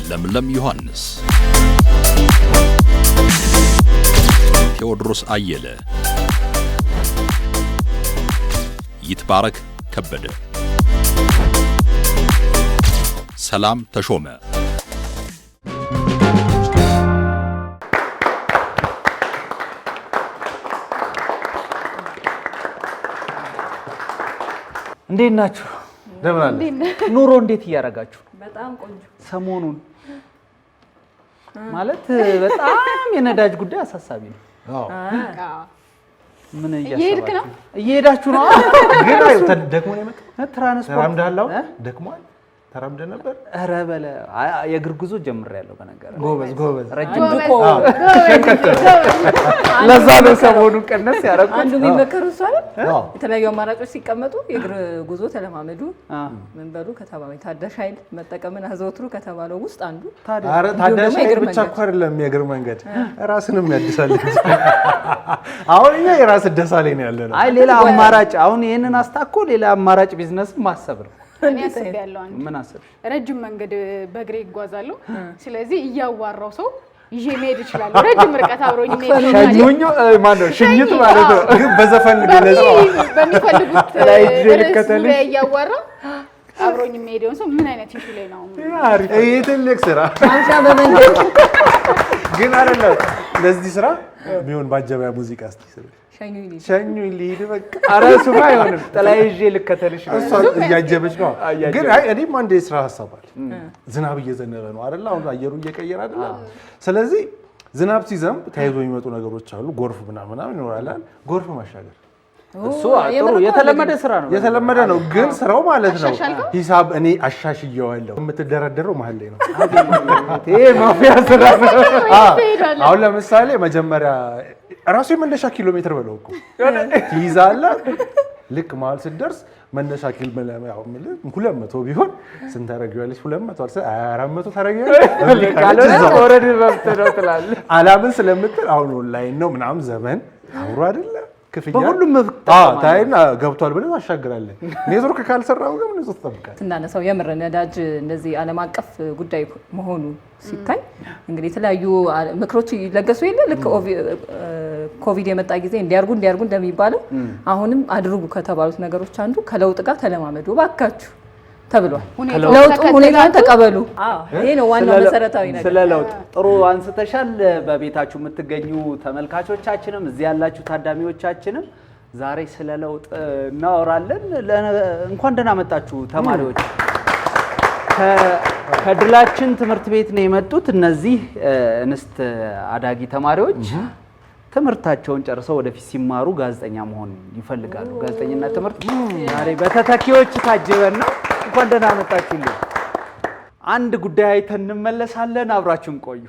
ለምለም ዮሐንስ፣ ቴዎድሮስ አየለ፣ ይትባረክ ከበደ፣ ሰላም ተሾመ። እንዴት ናችሁ? ደህና ነን። ኑሮ እንዴት እያደረጋችሁ? በጣም ቆንጆ። ሰሞኑን ማለት በጣም የነዳጅ ጉዳይ አሳሳቢ ነው። ምን እየሄዳችሁ ነው? ግን አይ ደግሞ ነው የመጣው። ትራንስፖርት ተራምዳለሁ። ደክሟል። ተራምደ ነበር። ኧረ በለ የእግር ጉዞ ጀምሬያለሁ። በነገር ጎበዝ ረጅም ድቆ ለዛ ነው ሰሞኑን ቀነስ ያደረኩት። አንዱ የሚመከሩ እሱ አይደል? የተለያዩ አማራጮች ሲቀመጡ የእግር ጉዞ ተለማመዱ ምን በሉ ከተባለ ታዳሽ ኃይል መጠቀምን አዘውትሩ ከተባለው ውስጥ አንዱ ኧረ ታዳሽ ኃይል ብቻ እኮ አይደለም የእግር መንገድ ራስንም ያድሳል። አሁን እኛ የራስ ደሳ ላይ ነው ያለነው። አይ ሌላ አማራጭ አሁን ይሄንን አስታኮ ሌላ አማራጭ ቢዝነስ ማሰብ ነው። እኔ አስቤያለሁ። ምን አሰብሽ? ረጅም መንገድ በእግሬ ይጓዛለሁ። ስለዚህ እያዋራው ሰው ይዤ መሄድ ይችላል። ረጅም ርቀት አብሮኝ መሄድ ሸኙኝ ማን ነው ሽኝት ማለት ነው። ግን በዘፈን ገለጸው በሚፈልጉት ላይ ልከተልሽ እያዋራው አብሮኝ የሚሄደውን ሰው ምን አይነት ኢሹ ላይ ነው? ይሄ ትልቅ ስራ ማምሻ በመንገድ ግን አይደለም። ለዚህ ስራ ቢሆን ባጀባ ሙዚቃ እስቲ ሸኙኝ ልሂድ በቃ። ኧረ እሱማ አይሆንም። ጥላዬ ይዤ ልከተልሽ ነው። እሷ እያጀበች ነው። ግን አይ እኔም አንድ የስራ ሀሳብ አለ። ዝናብ እየዘነበ ነው አይደል? አሁን አየሩ እየቀየረ አይደል? ስለዚህ ዝናብ ሲዘንብ ተያይዞ የሚመጡ ነገሮች አሉ። ጎርፍ ምናምን ይኖራል። ጎርፍ ማሻገር እሱ ጥሩ የተለመደ ስራ ነው። የተለመደ ነው ግን ስራው ማለት ነው ሂሳብ እኔ አሻሽየዋለሁ። የምትደረደረው መሀል ላይ ነው። ይሄ ማፊያ ስራ ነው። አሁን ለምሳሌ መጀመሪያ ራሱ የመነሻ ኪሎ ሜትር በለው እኮ ትይዛለህ። ልክ መሀል ስትደርስ መነሻ ኪሎ ያው 200 ቢሆን ስንት ታደርጊዋለሽ? 200 አልሰ 400 ታደርጊዋለሽ። ኦሬዲ መብት ነው ትላለህ። አላምን ስለምትል አሁን ኦንላይን ነው ምናምን ዘመን አብሮ አይደለ ክፍያ በሁሉም ታይና ገብቷል ብለህ ታሻግራለህ። ኔትወርክ ካልሰራው ግን ምን ተጠብቃለህ? ስናነሳው የምር ነዳጅ እንደዚህ ዓለም አቀፍ ጉዳይ መሆኑ ሲታይ እንግዲህ የተለያዩ ምክሮች ይለገሱ የለ ልክ ኮቪድ የመጣ ጊዜ እንዲያርጉ እንደሚባለው አሁንም አድርጉ ከተባሉት ነገሮች አንዱ ከለውጥ ጋር ተለማመዱ ባካችሁ ተብሏል። ሁኔታውን ተቀበሉ። ይሄ ነው ዋናው መሰረታዊ ነገር። ስለ ለውጥ ጥሩ አንስተሻል። በቤታችሁ የምትገኙ ተመልካቾቻችንም እዚህ ያላችሁ ታዳሚዎቻችንም ዛሬ ስለ ለውጥ እናወራለን። እንኳን ደህና መጣችሁ ተማሪዎች። ከድላችን ትምህርት ቤት ነው የመጡት እነዚህ እንስት አዳጊ ተማሪዎች ትምህርታቸውን ጨርሰው ወደፊት ሲማሩ ጋዜጠኛ መሆን ይፈልጋሉ። ጋዜጠኝነት ትምህርት ዛሬ በተተኪዎች ታጅበን ነው። እንኳን ደህና መጣችሁልኝ። አንድ ጉዳይ አይተን እንመለሳለን። አብራችሁን ቆዩ።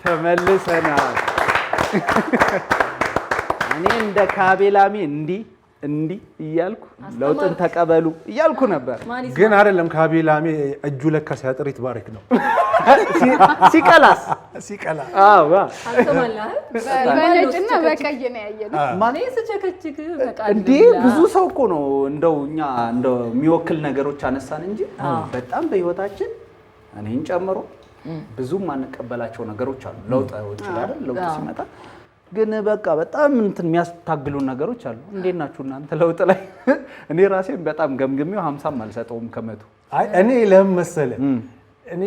ተመልሰናል። እኔ እንደ ካቤላሜ እንዲህ እያልኩ ለውጥን ተቀበሉ እያልኩ ነበር። ግን አይደለም ካቤላሜ እጁ ለካ ሲያጥር ይትባረክ ነው። ሲቀላ አዎ በነጭና በቀይ ነው ያየነው። ማኔ ስቸከችክ በቃ እንዴ ብዙ ሰው እኮ ነው እንደው እኛ እንደው የሚወክል ነገሮች አነሳን እንጂ በጣም በህይወታችን እኔን ጨምሮ ብዙም አንቀበላቸው ነገሮች አሉ። ለውጥ ይችላል ለውጥ ሲመጣ ግን በቃ በጣም እንትን የሚያስታግሉ ነገሮች አሉ። እንዴት ናችሁ እናንተ ለውጥ ላይ? እኔ ራሴን በጣም ገምግሜው 50 አልሰጠውም ከመቶ። አይ እኔ ለምን መሰለህ እኔ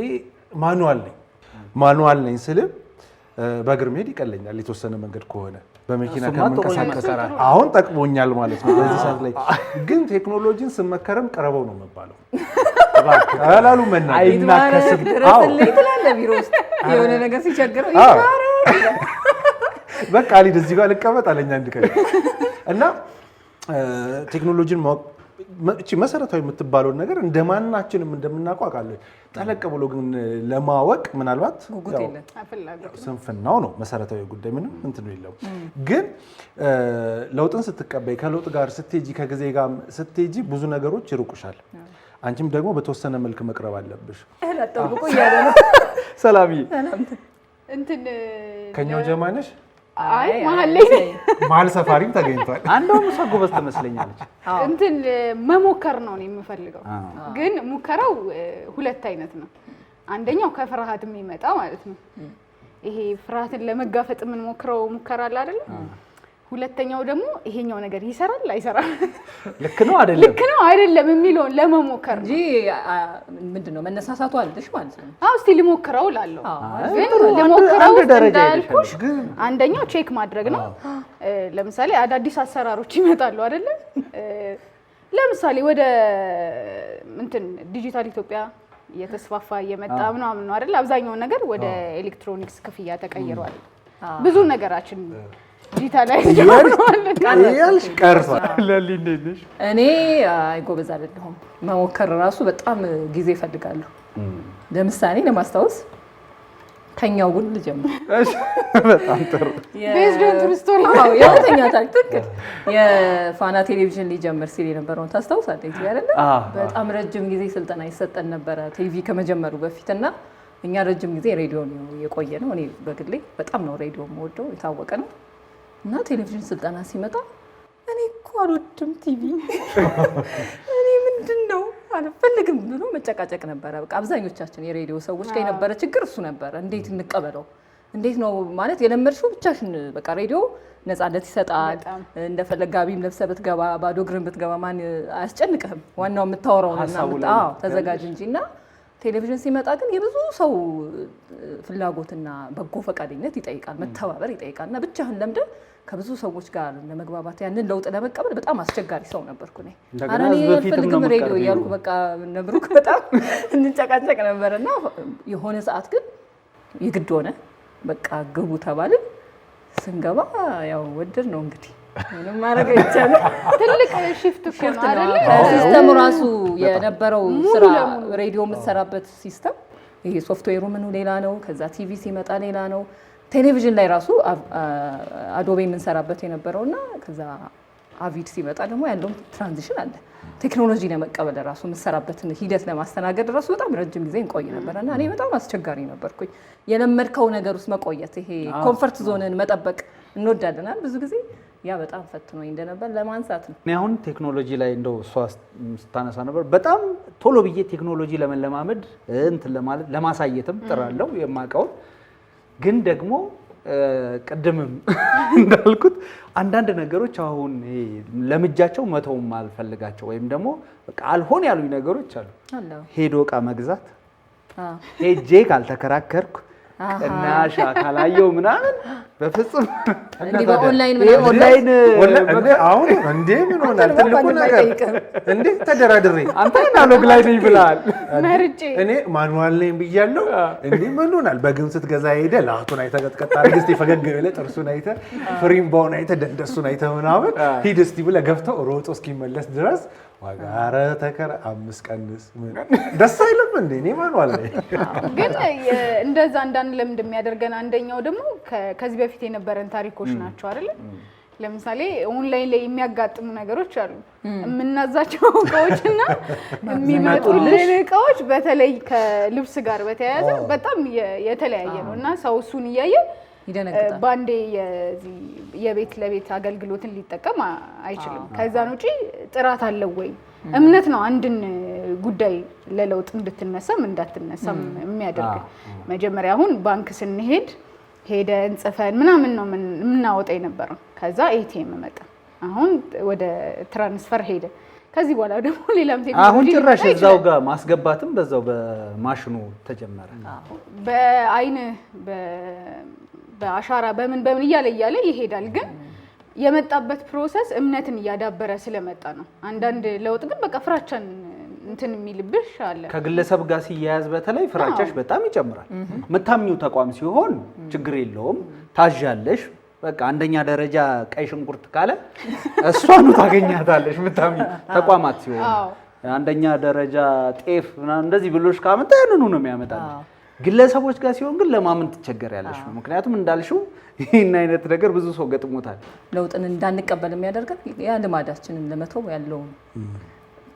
ማኑዋል ነኝ ስል በእግር መሄድ ይቀለኛል የተወሰነ መንገድ ከሆነ በመኪና ከመንቀሳቀስ አሁን ጠቅሞኛል ማለት ነው በዚህ ሰዓት ላይ። ግን ቴክኖሎጂን ስመከረም ቀረበው ነው የሚባለው። አላሉ መና አይናከስም። አዎ ለይተላለ ቢሮ ውስጥ የሆነ ነገር ሲቸግረው በቃ ሊድ እዚህ ጋር ልቀመጥ አለኝ አንድ ቀን እና ቴክኖሎጂን እቺ መሰረታዊ የምትባለውን ነገር እንደማናችንም እንደምናውቀው አውቃለሁ። ጠለቅ ብሎ ግን ለማወቅ ምናልባት ስንፍናው ነው መሰረታዊ ጉዳይ። ምንም እንትን የለው። ግን ለውጥን ስትቀበይ ከለውጥ ጋር ስትሄጂ ከጊዜ ጋር ስትሄጂ ብዙ ነገሮች ይርቁሻል። አንቺም ደግሞ በተወሰነ መልክ መቅረብ አለብሽ። አጠብቆ ያለ ነው። ሰላምዬ እንትን ከኛው ጀማነሽ አይ መሀል ሰፋሪም ተገኝቷል። አንዷም ሰው ጎበዝ ትመስለኛለች። እንትን መሞከር ነው የምፈልገው። ግን ሙከራው ሁለት አይነት ነው። አንደኛው ከፍርሃት የሚመጣ ማለት ነው። ይሄ ፍርሃትን ለመጋፈጥ የምንሞክረው ሙከራ አለ አይደል? ሁለተኛው ደግሞ ይሄኛው ነገር ይሰራል አይሰራም፣ ልክ ነው አይደለም የሚለውን ለመሞከር እንጂ ምንድነው መነሳሳቱ አለሽ ማለት ነው። አዎ እስቲ ልሞክረው እላለሁ። ግን ልሞክረው እንዳልኩሽ አንደኛው ቼክ ማድረግ ነው። ለምሳሌ አዳዲስ አሰራሮች ይመጣሉ አይደል? ለምሳሌ ወደ እንትን ዲጂታል ኢትዮጵያ እየተስፋፋ እየመጣ ምናምን ነው አይደል? አብዛኛው ነገር ወደ ኤሌክትሮኒክስ ክፍያ ተቀይሯል። ብዙ ነገራችን ዲጂታላይዝ ያልሽ ቀርቷል። ለሊንደሽ እኔ ጎበዝ አይደለሁም። መሞከር ራሱ በጣም ጊዜ እፈልጋለሁ። ለምሳሌ ለማስታወስ ከኛው ጉድ ልጀምር። እሺ በጣም ጥሩ። ቤዝድ ኦን ትሩ ስቶሪ ነው የእውነተኛ ታሪክ ትክክል። የፋና ቴሌቪዥን ሊጀምር ሲል የነበረውን ታስታውሳለህ አይደል? በጣም ረጅም ጊዜ ስልጠና ይሰጠን ነበረ ቲቪ ከመጀመሩ በፊትና እኛ ረጅም ጊዜ ሬዲዮ ነው የቆየ ነው። እኔ በግሌ በጣም ነው ሬዲዮ የምወደው የታወቀ ነው። እና ቴሌቪዥን ስልጠና ሲመጣ እኔ እኮ አልወድም ቲቪ እኔ ምንድነው አልፈልግም ብሎ መጨቃጨቅ ነበረ። በቃ አብዛኞቻችን የሬዲዮ ሰዎች ጋር የነበረ ችግር እሱ ነበረ። እንዴት እንቀበለው? እንዴት ነው ማለት የለመድሽው ብቻሽን በቃ ሬዲዮ ነፃነት ይሰጣል። እንደፈለግ ጋቢም ለብሰህ ብትገባ ባዶ እግርን ብትገባ ማን አያስጨንቅህም። ዋናው የምታወራውና ተዘጋጅ እንጂና ቴሌቪዥን ሲመጣ ግን የብዙ ሰው ፍላጎትና በጎ ፈቃደኝነት ይጠይቃል፣ መተባበር ይጠይቃልና ብቻህን ለምደህ ከብዙ ሰዎች ጋር ለመግባባት ያንን ለውጥ ለመቀበል በጣም አስቸጋሪ ሰው ነበርኩ ነኝ። አራኔ ፈልግም ሬዲዮ እያልኩ በቃ ነብሩክ በጣም እንጨቃጨቅ ነበርና የሆነ ሰዓት ግን የግድ ሆነ። በቃ ግቡ ተባልን። ስንገባ ያው ወደድ ነው እንግዲህ ምንም ማድረግ አይቻልም። ትልቅ ሽፍት እኮ ነው አይደል? ሲስተሙ ራሱ የነበረው ስራ ሬዲዮ የምትሰራበት ሲስተም ይሄ ሶፍትዌሩ ምኑ ሌላ ነው። ከዛ ቲቪ ሲመጣ ሌላ ነው። ቴሌቪዥን ላይ ራሱ አዶቤ የምንሰራበት የነበረውና ከዛ አቪድ ሲመጣ ደግሞ ያለው ትራንዚሽን አለ። ቴክኖሎጂ ለመቀበል ራሱ የምንሰራበትን ሂደት ለማስተናገድ ራሱ በጣም ረጅም ጊዜ እንቆይ ነበርና እኔ በጣም አስቸጋሪ ነበርኩኝ። የለመድከው ነገር ውስጥ መቆየት ይሄ ኮምፈርት ዞንን መጠበቅ እንወዳለናል ብዙ ጊዜ ያ በጣም ፈትኖኝ እንደነበር ለማንሳት ነው። እኔ አሁን ቴክኖሎጂ ላይ እንደው እሷ ስታነሳ ነበር በጣም ቶሎ ብዬ ቴክኖሎጂ ለመለማመድ እንትን ለማለት ለማሳየትም ጥራለሁ የማውቀው ግን ደግሞ ቅድምም እንዳልኩት አንዳንድ ነገሮች አሁን ለምጃቸው መተውም አልፈልጋቸው ወይም ደግሞ በቃ አልሆን ያሉኝ ነገሮች አሉ። ሄዶ እቃ መግዛት ሄጄ ካልተከራከርኩ ቅናሽ ካላየው ምናምን በፍጹም በኦንላይን አሁን እንዴ ምን ሆናል? ትልቁ ነገር እንዴ ተደራድሬ አንተ አናሎግ ላይ ነኝ ብለሃል። እኔ ማኑዋል ነኝ ብያለሁ። እንዴ ምን ሆናል? በግን ስትገዛ ሄደህ ላቱን አይተህ ቀጥቀጥ አድርገህ እስቲ ፈገግ ብለህ ጥርሱን አይተህ ፍሪምባውን አይተህ ደንደሱን አይተህ ምናምን ሂድ እስቲ ብለህ ገፍተው ሮጦ እስኪመለስ ድረስ ዋጋ ኧረ ተከራ 5 ቀንስ ደስ አይልም እንዴ? እኔ ማኑዋል ነኝ። ግን እንደዛ እንዳንለምድ የሚያደርገን አንደኛው ደግሞ ከዚህ በፊት የነበረን ታሪኮች ናቸው አይደል? ለምሳሌ ኦንላይን ላይ የሚያጋጥሙ ነገሮች አሉ። የምናዛቸው እቃዎችና የሚመጡልን እቃዎች በተለይ ከልብስ ጋር በተያያዘ በጣም የተለያየ ነው እና ሰው እሱን እያየ ይደነግጣል። ባንዴ የቤት ለቤት አገልግሎትን ሊጠቀም አይችልም። ከዛን ውጪ ጥራት አለው ወይ እምነት ነው አንድን ጉዳይ ለለውጥ እንድትነሳም እንዳትነሳም የሚያደርግ። መጀመሪያ አሁን ባንክ ስንሄድ ሄደን ጽፈን ምናምን ነው የምናወጣ የነበረው። ከዛ ኤቲኤም መጣ። አሁን ወደ ትራንስፈር ሄደ። ከዚህ በኋላ ደግሞ ሌላም ቴክኖሎጂ አሁን ጭራሽ እዛው ጋር ማስገባትም በዛው በማሽኑ ተጀመረ። በአይን በአሻራ በምን እያለ ይሄዳል። ግን የመጣበት ፕሮሰስ እምነትን እያዳበረ ስለመጣ ነው። አንዳንድ ለውጥ ግን በቃ ፍራቻን እንትን የሚልብሽ አለ። ከግለሰብ ጋር ሲያያዝ በተለይ ፍራቻሽ በጣም ይጨምራል። የምታምኚው ተቋም ሲሆን ችግር የለውም ታዣለሽ። በቃ አንደኛ ደረጃ ቀይ ሽንኩርት ካለ እሷኑ ታገኛታለሽ። የምታምኚው ተቋማት ሲሆን አንደኛ ደረጃ ጤፍ ምናምን እንደዚህ ብሎሽ ካመጣ ያንኑ ነው የሚያመጣልሽ። ግለሰቦች ጋር ሲሆን ግን ለማመን ትቸገሪያለሽ። ምክንያቱም እንዳልሽው ይህን አይነት ነገር ብዙ ሰው ገጥሞታል። ለውጥን እንዳንቀበል የሚያደርገን ያ ልማዳችንን ለመተው ያለውን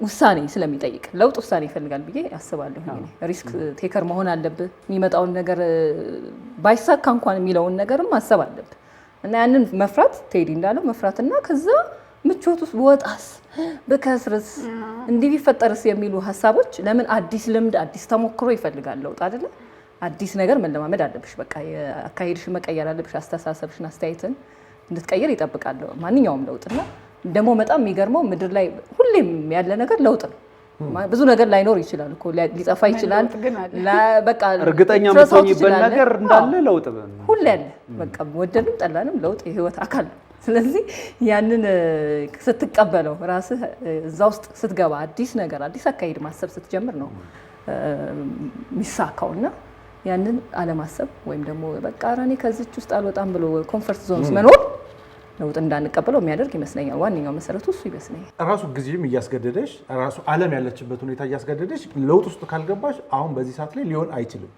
ውሳኔ ስለሚጠይቅ ለውጥ ውሳኔ ይፈልጋል ብዬ አስባለሁ። ሪስክ ቴከር መሆን አለብህ። የሚመጣውን ነገር ባይሳካ እንኳን የሚለውን ነገርም ማሰብ አለብህ እና ያንን መፍራት ቴዲ እንዳለው መፍራትና ከዛ ምቾት ውስጥ ወጣስ በከስርስ እንዲህ ቢፈጠርስ የሚሉ ሀሳቦች ለምን አዲስ ልምድ አዲስ ተሞክሮ ይፈልጋል ለውጥ አይደለ? አዲስ ነገር መለማመድ አለብሽ። በቃ አካሄድሽን መቀየር አለብሽ። አስተሳሰብሽን አስተያየትን እንድትቀየር ይጠብቃል ማንኛውም ለውጥና ደግሞ በጣም የሚገርመው ምድር ላይ ሁሌም ያለ ነገር ለውጥ ነው። ብዙ ነገር ላይኖር ይችላል እኮ ሊጠፋ ይችላል። በቃ እርግጠኛ የምትሆኝበት ነገር እንዳለ ለውጥ ሁሌ አለ። በቃ ወደድንም ጠላንም ለውጥ የህይወት አካል ነው። ስለዚህ ያንን ስትቀበለው ራስህ እዛ ውስጥ ስትገባ አዲስ ነገር አዲስ አካሄድ ማሰብ ስትጀምር ነው የሚሳካውና ያንን አለማሰብ ወይም ደግሞ በቃ እኔ ከዚች ውስጥ አልወጣም ብሎ ኮምፎርት ዞን ውስጥ መኖር ለውጥ እንዳንቀበለው የሚያደርግ ይመስለኛል። ዋነኛው መሰረቱ እሱ ይመስለኛል። ራሱ ጊዜም እያስገደደሽ ራሱ ዓለም ያለችበት ሁኔታ እያስገደደሽ ለውጥ ውስጥ ካልገባሽ አሁን በዚህ ሰዓት ላይ ሊሆን አይችልም።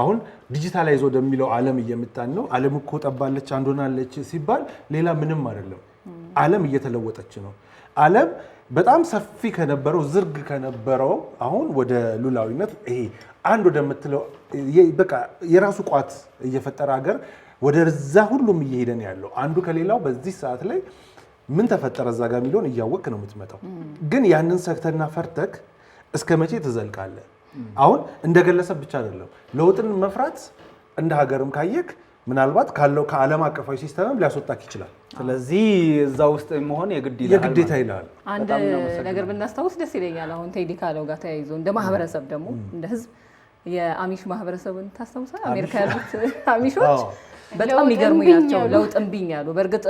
አሁን ዲጂታላይዝ ወደሚለው ዓለም እየመጣን ነው። ዓለም እኮ ጠባለች አንዶናለች ሲባል ሌላ ምንም አይደለም። ዓለም እየተለወጠች ነው። ዓለም በጣም ሰፊ ከነበረው ዝርግ ከነበረው አሁን ወደ ሉላዊነት ይሄ አንድ ወደምትለው በቃ የራሱ ቋት እየፈጠረ ሀገር ወደዛ ሁሉም እየሄደን ያለው አንዱ ከሌላው በዚህ ሰዓት ላይ ምን ተፈጠረ እዛ ጋር የሚለውን እያወቅ ነው የምትመጣው። ግን ያንን ሰክተና ፈርተክ እስከ መቼ ትዘልቃለህ? አሁን እንደ ግለሰብ ብቻ አይደለም ለውጥን መፍራት እንደ ሀገርም ካየክ ምናልባት ካለው ከዓለም አቀፋዊ ሲስተምም ሊያስወጣክ ይችላል። ስለዚህ እዛ ውስጥ መሆን የግዴታ ይላል። አንድ ነገር ብናስታውስ ደስ ይለኛል። አሁን ቴዲ ካለው ጋር ተያይዞ እንደ ማህበረሰብ ደግሞ እንደ ህዝብ የአሚሽ ማህበረሰብን ታስታውሳለህ? አሜሪካ ያሉት አሚሾች በጣም የሚገርሙ ናቸው። ለውጥ እምቢኝ ያሉ በእርግጥ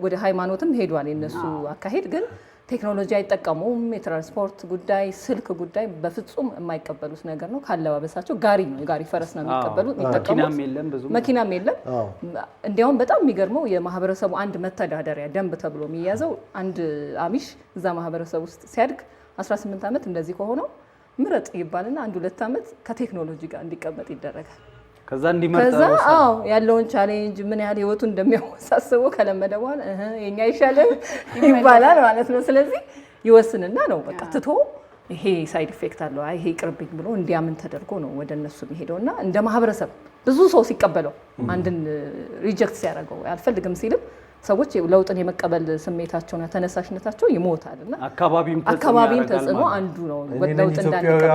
ወደ ሃይማኖትም ሄዷል የነሱ አካሄድ። ግን ቴክኖሎጂ አይጠቀሙም። የትራንስፖርት ጉዳይ፣ ስልክ ጉዳይ በፍጹም የማይቀበሉት ነገር ነው። ካለባበሳቸው ጋሪ ነው የጋሪ ፈረስ ነው የሚቀበሉት የሚጠቀሙት። መኪናም የለም። እንዲያውም በጣም የሚገርመው የማህበረሰቡ አንድ መተዳደሪያ ደንብ ተብሎ የሚያዘው አንድ አሚሽ እዛ ማህበረሰብ ውስጥ ሲያድግ 18 ዓመት እንደዚህ ከሆነው ምረጥ ይባልና 1-2 ዓመት ከቴክኖሎጂ ጋር እንዲቀመጥ ይደረጋል። ከዛ እንዲመርጥ ያለውን ቻሌንጅ ምን ያህል ህይወቱን እንደሚያወሳስበው ከለመደ በኋላ የኛ ይሻላል ይባላል ማለት ነው። ስለዚህ ይወስንና ነው በቃ ትቶ ይሄ ሳይድ ኢፌክት አለው ይሄ ይቅርብኝ ብሎ እንዲያምን ተደርጎ ነው ወደ እነሱ የሚሄደውና እንደ ማህበረሰብ ብዙ ሰው ሲቀበለው አንድን ሪጀክት ሲያደርገው አልፈልግም ሲልም ሰዎች ለውጥን የመቀበል ስሜታቸውና ተነሳሽነታቸው ይሞታልና አካባቢም ተጽዕኖ አንዱ ነው። ለውጥ እንዳንቀበል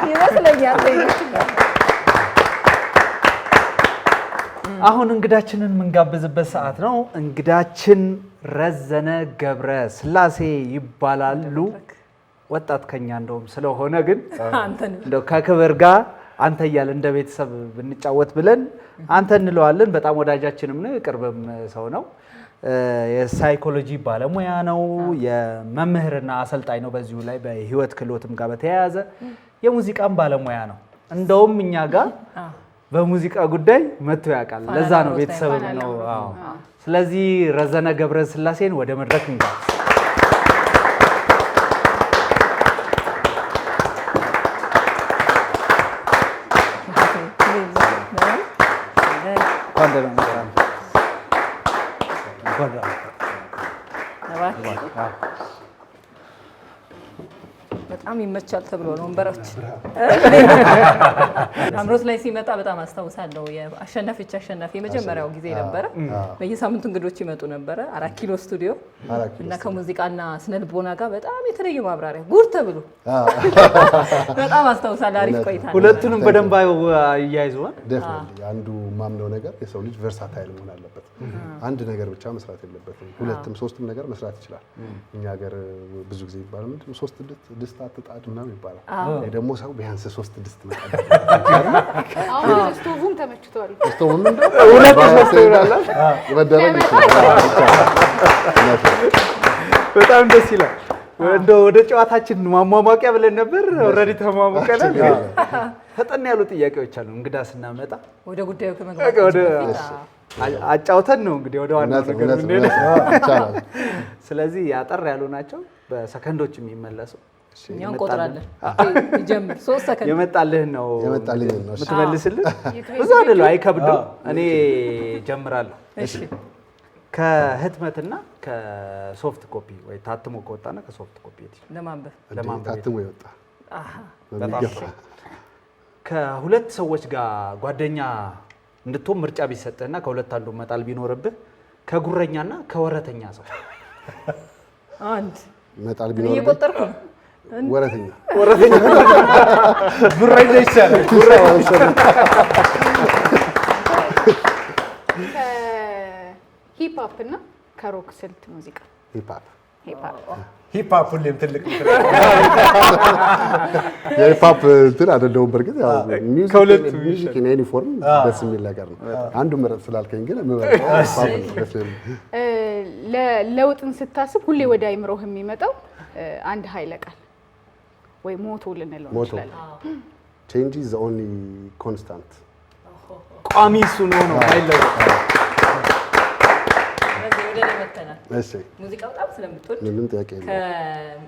ይመስለኛል። አሁን እንግዳችንን የምንጋብዝበት ሰዓት ነው። እንግዳችን ረዘነ ገብረ ስላሴ ይባላሉ። ወጣት ከኛ እንደውም ስለሆነ ግን እንደው ከክብር ጋር አንተ እያለ እንደ ቤተሰብ ብንጫወት ብለን አንተ እንለዋለን። በጣም ወዳጃችንም ነው፣ የቅርብም ሰው ነው። የሳይኮሎጂ ባለሙያ ነው፣ የመምህርና አሰልጣኝ ነው። በዚሁ ላይ በህይወት ክህሎትም ጋር በተያያዘ የሙዚቃም ባለሙያ ነው። እንደውም እኛ ጋር በሙዚቃ ጉዳይ መጥቶ ያውቃል። ለዛ ነው ቤተሰብም ነው። ስለዚህ ረዘነ ገብረ ስላሴን ወደ መድረክ እንጋብዝ። በጣም ይመቻል ተብሎ ነው ወንበሮች። አምሮት ላይ ሲመጣ በጣም አስታውሳለሁ። የአሸናፊች አሸናፊ የመጀመሪያው ጊዜ ነበረ። በየሳምንቱ እንግዶች ይመጡ ነበረ 4 ኪሎ ስቱዲዮ እና ከሙዚቃና ስነልቦና ጋር በጣም የተለየ ማብራሪያ ጉር ተብሎ በጣም አስታውሳለሁ። አሪፍ ቆይታ ነው። ሁለቱንም በደንብ ያያይዘዋል። ዴፊኒትሊ አንዱ ማምነው ነገር የሰው ልጅ ቨርሳታይል መሆን አለበት። አንድ ነገር ብቻ መስራት የለበትም። ሁለትም ሶስትም ነገር መስራት ይችላል። እኛ ሀገር ብዙ ጊዜ ይባላል ምንድነው 3 ድስት አትጣድ ምናምን ይባላል። ይሄ ደግሞ ሰው ቢያንስ 3 ድስት መጣድ። አሁን ስቶቭም ተመችቷል። ስቶቭም እንደው ሁለት ሶስት ይላል ይበደረኝ በጣም ደስ ይላል። እንደው ወደ ጨዋታችን ማሟሟቂያ ብለን ነበር። ኦልሬዲ ተሟሟቀናል። ፈጠን ያሉ ጥያቄዎች አሉ እንግዳ ስናመጣ ወደ ጉዳዩ ከመግባታችን አጫውተን ነው እንግዲህ ወደ ዋናው ነገር እንሄዳለን። ስለዚህ ያጠር ያሉ ናቸው፣ በሰከንዶች የሚመለሱ። እኛው እንቆጥራለን። ይጀምር 3 ሰከንድ የመጣልህን ነው የምትመልስልን። ብዙ አይደለም፣ አይከብድም። እኔ ጀምራለሁ። እሺ። ከህትመትና ከሶፍት ኮፒ ወይ ታትሞ ከወጣና ከሶፍት ኮፒ ለማንበብ ታትሞ ይወጣ። ከሁለት ሰዎች ጋር ጓደኛ እንድትሆን ምርጫ ቢሰጥህና ከሁለት አንዱ መጣል ቢኖርብህ ከጉረኛና ከወረተኛ ሰው አንድ መጣል ቢኖርብህ እየቆጠርኩ ነው። ወረተኛ ጉረኛ ይሻላል። ከሂፕ ሆፕ እና ከሮክ ስልት ሙዚቃ ሂፕ ሆፕ ሁሌም ትልቅ የሂፕ ሆፕ እንትን አይደለሁም። በርግጥ ያው ሚውዚክ ኢን ኤኒ ፎርም ደስ የሚል ነገር ነው። አንዱ ምረጥ ስላልከኝ ግን ለውጥን ስታስብ ሁሌ ወደ አይምሮህ የሚመጣው አንድ ኃይለ ቃል ወይ ሞቶ ልንለው እንችላለን። ቼንጅ ኢዝ ዘ ኦንሊ ኮንስታንት። ቋሚ እሱ ነው አይለወጥ። እሺ ሙዚቃ በጣም ስለምትወድ ምንም ጥያቄ የለም።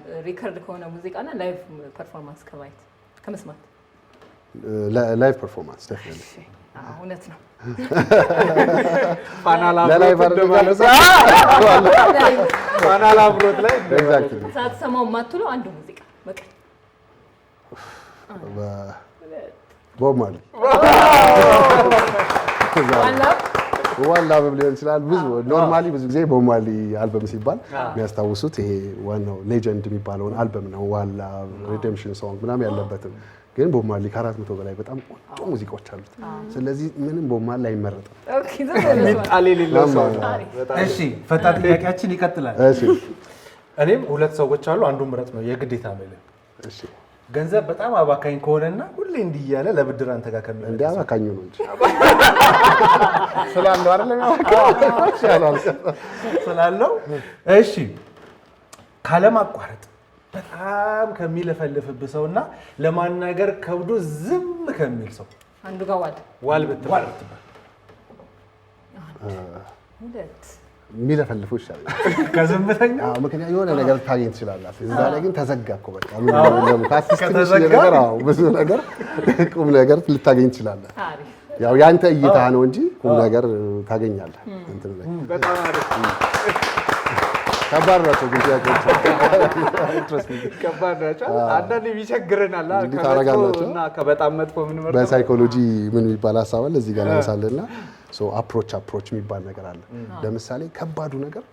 ከሪከርድ ከሆነ ሙዚቃና ላይቭ ፐርፎርማንስ ከማየት ከመስማት ላይቭ ፐርፎርማንስ ዴፊኒትሊ እውነት ነው። ፋናል አብሮት ላይ ኤግዛክትሊ ሳትሰማው የማትውለው አንዱ ሙዚቃ በቀን ቦብ ማርሊ ዋን ላቭ ሊሆን ይችላል። ብዙ ኖርማሊ ብዙ ጊዜ ቦብ ማርሊ አልበም ሲባል የሚያስታውሱት ይሄ ዋናው ሌጀንድ የሚባለውን አልበም ነው። ዋን ላቭ ሪዴምፕሽን ሶንግ ምናምን ያለበትም ግን ቦብ ማርሊ ከ400 በላይ በጣም ቆንጆ ሙዚቃዎች አሉት። ስለዚህ ምንም ቦብ ማርሊ አይመረጥም። ኦኬ ዘመን እሺ ፈጣን ጥያቄያችን ይቀጥላል። እሺ እኔም ሁለት ሰዎች አሉ፣ አንዱን ምረጥ ነው የግዴታ ማለት። እሺ ገንዘብ በጣም አባካኝ ከሆነና ሁሌ እንዲህ እያለ ለብድር አንተ ጋር ከሚመጣ እንዴ አባካኝ ነው እንጂ ስላለው አይደለም ስላለው። እሺ ካለማቋረጥ በጣም ከሚለፈልፍብህ ሰውና ለማናገር ከብዶ ዝም ከሚል ሰው አንዱ ጋር ዋል ብትባል ሁለት የሚለፈልፉ ይሻላል ከዝምተኛ። ምክንያቱም የሆነ ነገር ታገኝ ትችላለህ። እዛ ላይ ግን ተዘጋ እኮ በቃ ብዙ ነገር ቁም ነገር ልታገኝ ትችላለህ። ያው ያንተ እይታ ነው እንጂ ቁም ነገር ታገኛለህ። እንትን ላይ በጣም አሪፍ ከባድ ናቸው ግን ጥያቄዎች ከባድ ናቸው። አንዳንዴ ይቸግረናል ታረጋላችሁ። ከበጣም መጥፎ ምን መርጠው በሳይኮሎጂ ምን የሚባል ሀሳብ አለ እዚህ ጋር ላንሳለና አፕሮች የሚባል ነገር አለ። ለምሳሌ ከባዱ ነገር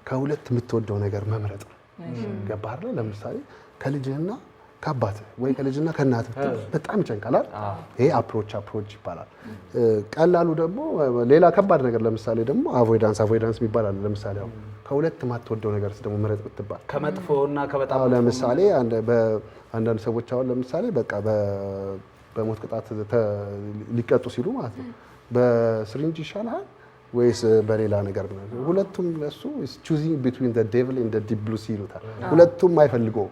ከሁለት የምትወደው ነገር መምረጥ ነው። ገባህ አይደል? ለምሳሌ ከልጅህና ከአባት ወይ ከልጅና ከእናት በጣም ይጨንቃል። ይሄ አፕሮች ይባላል። ቀላሉ ደግሞ ሌላ ከባድ ነገር ለምሳሌ ደግሞ አቮይዳንስ የሚባል አለ። ለምሳሌ አሁን ከሁለት የማትወደው ነገርስ ደግሞ ምረጥ ብትባል ከመጥፎና ከበጣም ለምሳሌ አንዳንድ ሰዎች አሁን ለምሳሌ በቃ በሞት ቅጣት ሊቀጡ ሲሉ ማለት ነው በስሪንጅ ይሻላል ወይስ በሌላ ነገር ነው? ሁለቱም ለሱ choosing between the devil and the deep blue sea ይሉታል። ሁለቱም አይፈልገውም።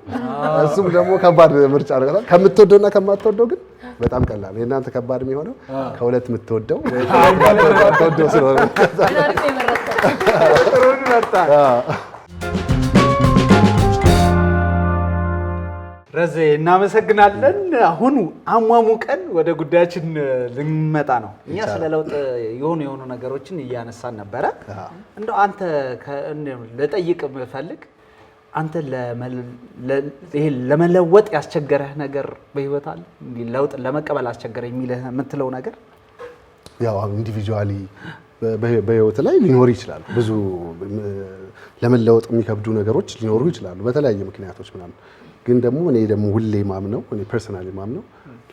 እሱም ደግሞ ከባድ ምርጫ ነው። ከምትወደውና ከማትወደው ግን በጣም ቀላል። የእናንተ ከባድ የሚሆነው ከሁለት የምትወደው ወይ ከማትወደው ስለሆነ ጥሩን መጣ። ረዜ እናመሰግናለን። አሁን አሟሙቀን ወደ ጉዳያችን ልንመጣ ነው። እኛ ስለ ለውጥ የሆኑ ነገሮችን እያነሳን ነበረ። እንደው አንተ ለጠይቅ የምፈልግ አንተ ለመለወጥ ያስቸገረህ ነገር በህይወት አለ? ለውጥ ለመቀበል አስቸገረ የሚልህ የምትለው ነገር? ያው ኢንዲቪጁዋሊ በህይወት ላይ ሊኖር ይችላል። ብዙ ለመለወጥ የሚከብዱ ነገሮች ሊኖሩ ይችላሉ በተለያየ ምክንያቶች ምናምን። ግን ደግሞ እኔ ሁሌ ማምነው እኔ ፐርሰናሊ ማምነው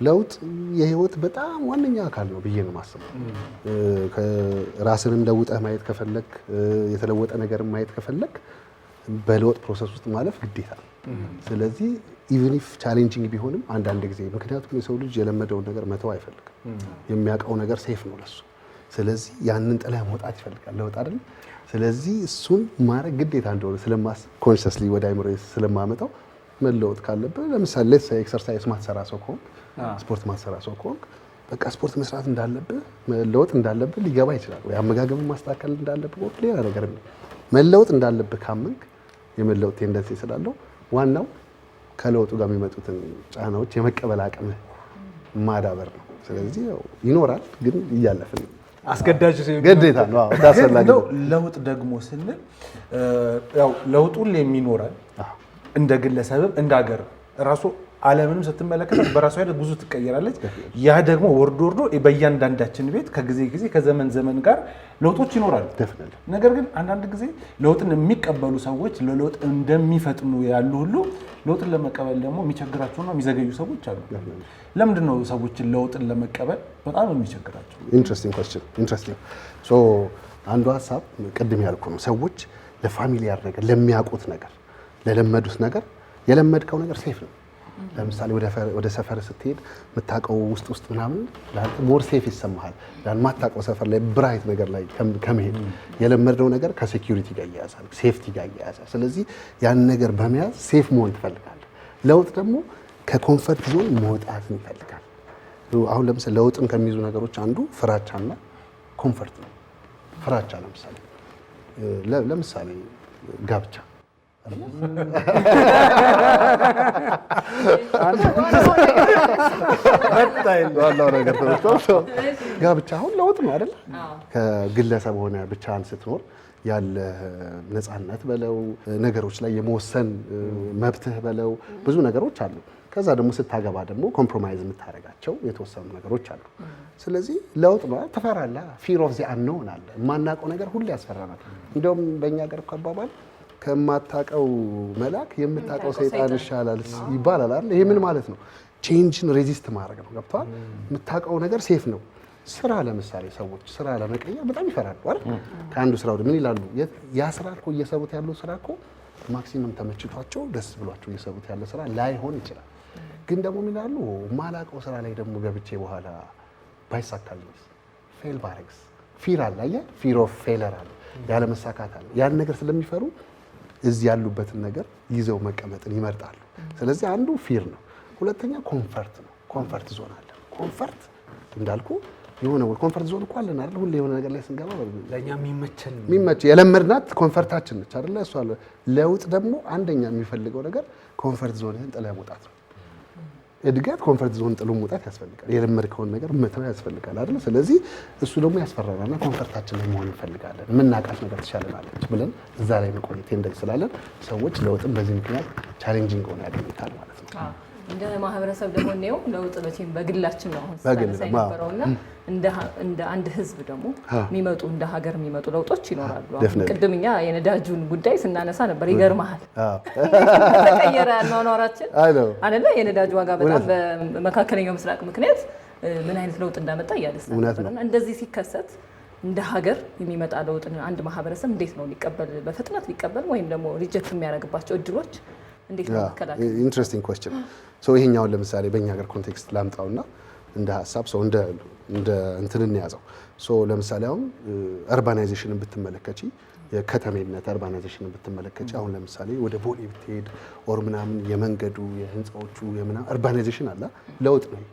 ለውጥ የህይወት በጣም ዋነኛ አካል ነው ብዬ ነው የማስበው። ራስንም ለውጠህ ማየት ከፈለክ የተለወጠ ነገርን ማየት ከፈለክ በለውጥ ፕሮሰስ ውስጥ ማለፍ ግዴታ ነው። ስለዚህ ኢቭን ኢፍ ቻሌንጂንግ ቢሆንም አንዳንድ ጊዜ ምክንያቱም የሰው ልጅ የለመደውን ነገር መተው አይፈልግም። የሚያውቀው ነገር ሴፍ ነው ለሱ። ስለዚህ ያንን ጥለህ መውጣት ይፈልጋል ለውጥ አይደል? ስለዚህ እሱን ማድረግ ግዴታ እንደሆነ ስለማስብ ኮንሽስሊ ወደ አይምሮዬ ስለማመጣው መለወጥ ካለብህ ለምሳሌ ሌትስ ሴይ ኤክሰርሳይዝ ማትሰራ ሰው ከሆንክ ስፖርት ማትሰራ ሰው ከሆንክ በቃ ስፖርት መስራት እንዳለብህ መለወጥ እንዳለብህ ሊገባ ይችላል። ወይ አመጋገብን ማስተካከል እንዳለብህ ወይ ሌላ ነገር ነው። መለወጥ እንዳለብህ ካመንክ የመለወጥ ቴንደንሲ ስላለው ዋናው ከለውጡ ጋር የሚመጡትን ጫናዎች የመቀበል አቅምህ ማዳበር ነው። ስለዚህ ይኖራል ግን እያለፍን አስገዳጅ ግዴታ ነው። ታሰላጊ ለውጥ ደግሞ ስንል ያው ለውጡ የሚኖራል እንደ ግለሰብም እንደ ሀገር ራሱ ዓለምንም ስትመለከት በራሷ ሄደ ብዙ ትቀየራለች። ያ ደግሞ ወርዶ በእያንዳንዳችን ቤት ከጊዜ ጊዜ ከዘመን ዘመን ጋር ለውጦች ይኖራሉ። ነገር ግን አንዳንድ ጊዜ ለውጥን የሚቀበሉ ሰዎች ለለውጥ እንደሚፈጥኑ ያሉ ሁሉ ለውጥን ለመቀበል ደግሞ የሚቸግራቸውና የሚዘገዩ ሰዎች አሉ። ለምንድን ነው ሰዎችን ለውጥን ለመቀበል በጣም የሚቸግራቸው? ኢንትረስቲንግ ኩዌስችን። ኢንትረስቲንግ ሶ አንዱ ሀሳብ ቅድም ያልኩ ነው። ሰዎች ለፋሚሊያር ነገር ለሚያውቁት ነገር ለለመዱት ነገር የለመድከው ነገር ሴፍ ነው። ለምሳሌ ወደ ሰፈር ስትሄድ የምታውቀው ውስጥ ምናምን ለአንተ ሞር ሴፍ ይሰማሃል። ማታውቀው ሰፈር ላይ ብራይት ነገር ላይ ከመሄድ የለመድነው ነገር ከሴኩሪቲ ጋር ይያዛል፣ ሴፍቲ ጋር ይያዛል። ስለዚህ ያን ነገር በመያዝ ሴፍ መሆን ትፈልጋለህ። ለውጥ ደግሞ ከኮንፈርት ዞን መውጣትን ይፈልጋል። አሁን ለምሳሌ ለውጥን ከሚይዙ ነገሮች አንዱ ፍራቻና ኮንፈርት ነው። ፍራቻ ለምሳሌ ጋብቻ ጋብቻ አሁን ለውጥ ነው አይደል? ከግለሰብ ሆነ ብቻህን ስትኖር ያለ ነፃነት በለው ነገሮች ላይ የመወሰን መብትህ በለው ብዙ ነገሮች አሉ። ከዛ ደግሞ ስታገባ ደግሞ ኮምፕሮማይዝ የምታደርጋቸው የተወሰኑ ነገሮች አሉ። ስለዚህ ለውጥ ነው። ትፈራለህ። ፊር ኦፍ ዘ አንኖን አለ። የማናውቀው ነገር ሁሉ ያስፈራናል። እንደውም በእኛ ሀገር እኮ አባባል ከማታውቀው መልአክ የምታውቀው ሰይጣን ይሻላል ይባላል አይደል? ይሄ ምን ማለት ነው? ቼንጅን ሬዚስት ማድረግ ነው። ገብቷል? የምታውቀው ነገር ሴፍ ነው። ስራ ለምሳሌ ሰዎች ስራ ለመቀየር በጣም ይፈራሉ አይደል? ከአንዱ ስራ ወደ ምን ይላሉ? ያ ስራ እኮ እየሰሩት ያለው ስራ እኮ ማክሲመም ተመችቷቸው ደስ ብሏቸው እየሰሩት ያለ ስራ ላይሆን ይችላል። ግን ደግሞ ምን ይላሉ? ማላውቀው ስራ ላይ ደግሞ ገብቼ በኋላ ባይሳካልኝስ? ፌል ባረግስ? ፊር አለ። አየህ? ፊር ኦፍ ፌለር አለ። ያለ መሳካት አለ። ያን ነገር ስለሚፈሩ እዚህ ያሉበትን ነገር ይዘው መቀመጥን ይመርጣሉ። ስለዚህ አንዱ ፊር ነው። ሁለተኛ ኮንፈርት ነው። ኮንፈርት ዞን አለ። ኮንፈርት እንዳልኩ የሆነ ኮንፈርት ዞን እኮ አለን አይደል? ሁሌ የሆነ ነገር ላይ ስንገባ ለኛ የሚመቸን የለመድናት ኮንፈርታችን ነች አይደል? እሷ ለውጥ ደግሞ አንደኛ የሚፈልገው ነገር ኮንፈርት ዞንህን ጥለህ መውጣት ነው። እድገት ኮንፈርት ዞን ጥሎ መውጣት ያስፈልጋል። የለመድከውን ነገር መተው ያስፈልጋል አይደል? ስለዚህ እሱ ደግሞ ያስፈራራልና ኮንፈርታችን ላይ መሆን እንፈልጋለን። የምናውቃት ነገር ትሻለናለች ብለን እዛ ላይ መቆየት እንደዚህ ስላለን ሰዎች ለውጥን በዚህ ምክንያት ቻሌንጂንግ ሆነ ያገኙታል ማለት ነው። እንደ ማህበረሰብ ደግሞ ነው ለውጥ መቼም በግላችን ነው አሁን በግል ሳይነበረውና እንደ አንድ ህዝብ ደግሞ የሚመጡ እንደ ሀገር የሚመጡ ለውጦች ይኖራሉ። ቅድም እኛ የነዳጁን ጉዳይ ስናነሳ ነበር። ይገርምሃል ተቀየረ ኖራችን አይደለ? የነዳጁ ዋጋ በጣም በመካከለኛው ምስራቅ ምክንያት ምን አይነት ለውጥ እንዳመጣ እያነሳን ነበርና እንደዚህ ሲከሰት እንደ ሀገር የሚመጣ ለውጥ አንድ ማህበረሰብ እንዴት ነው ሊቀበል በፍጥነት ሊቀበል ወይም ደግሞ ሪጀክት የሚያደርግባቸው እድሎች እንዴት ነው መከላከል? ኢንትረስቲንግ ኩዌስችን። ሶ ይሄኛውን ለምሳሌ በእኛ ሀገር ኮንቴክስት ላምጣውና እንደ ሀሳብ ሰው እንደ እንትን እንያዘው። ሶ ለምሳሌ አሁን አርባናይዜሽንን ብትመለከቺ የከተሜነት አርባናይዜሽንን ብትመለከቺ አሁን ለምሳሌ ወደ ቦሌ ብትሄድ ኦር ምናምን የመንገዱ የህንፃዎቹ የምናምን አርባናይዜሽን አለ ለውጥ ነው።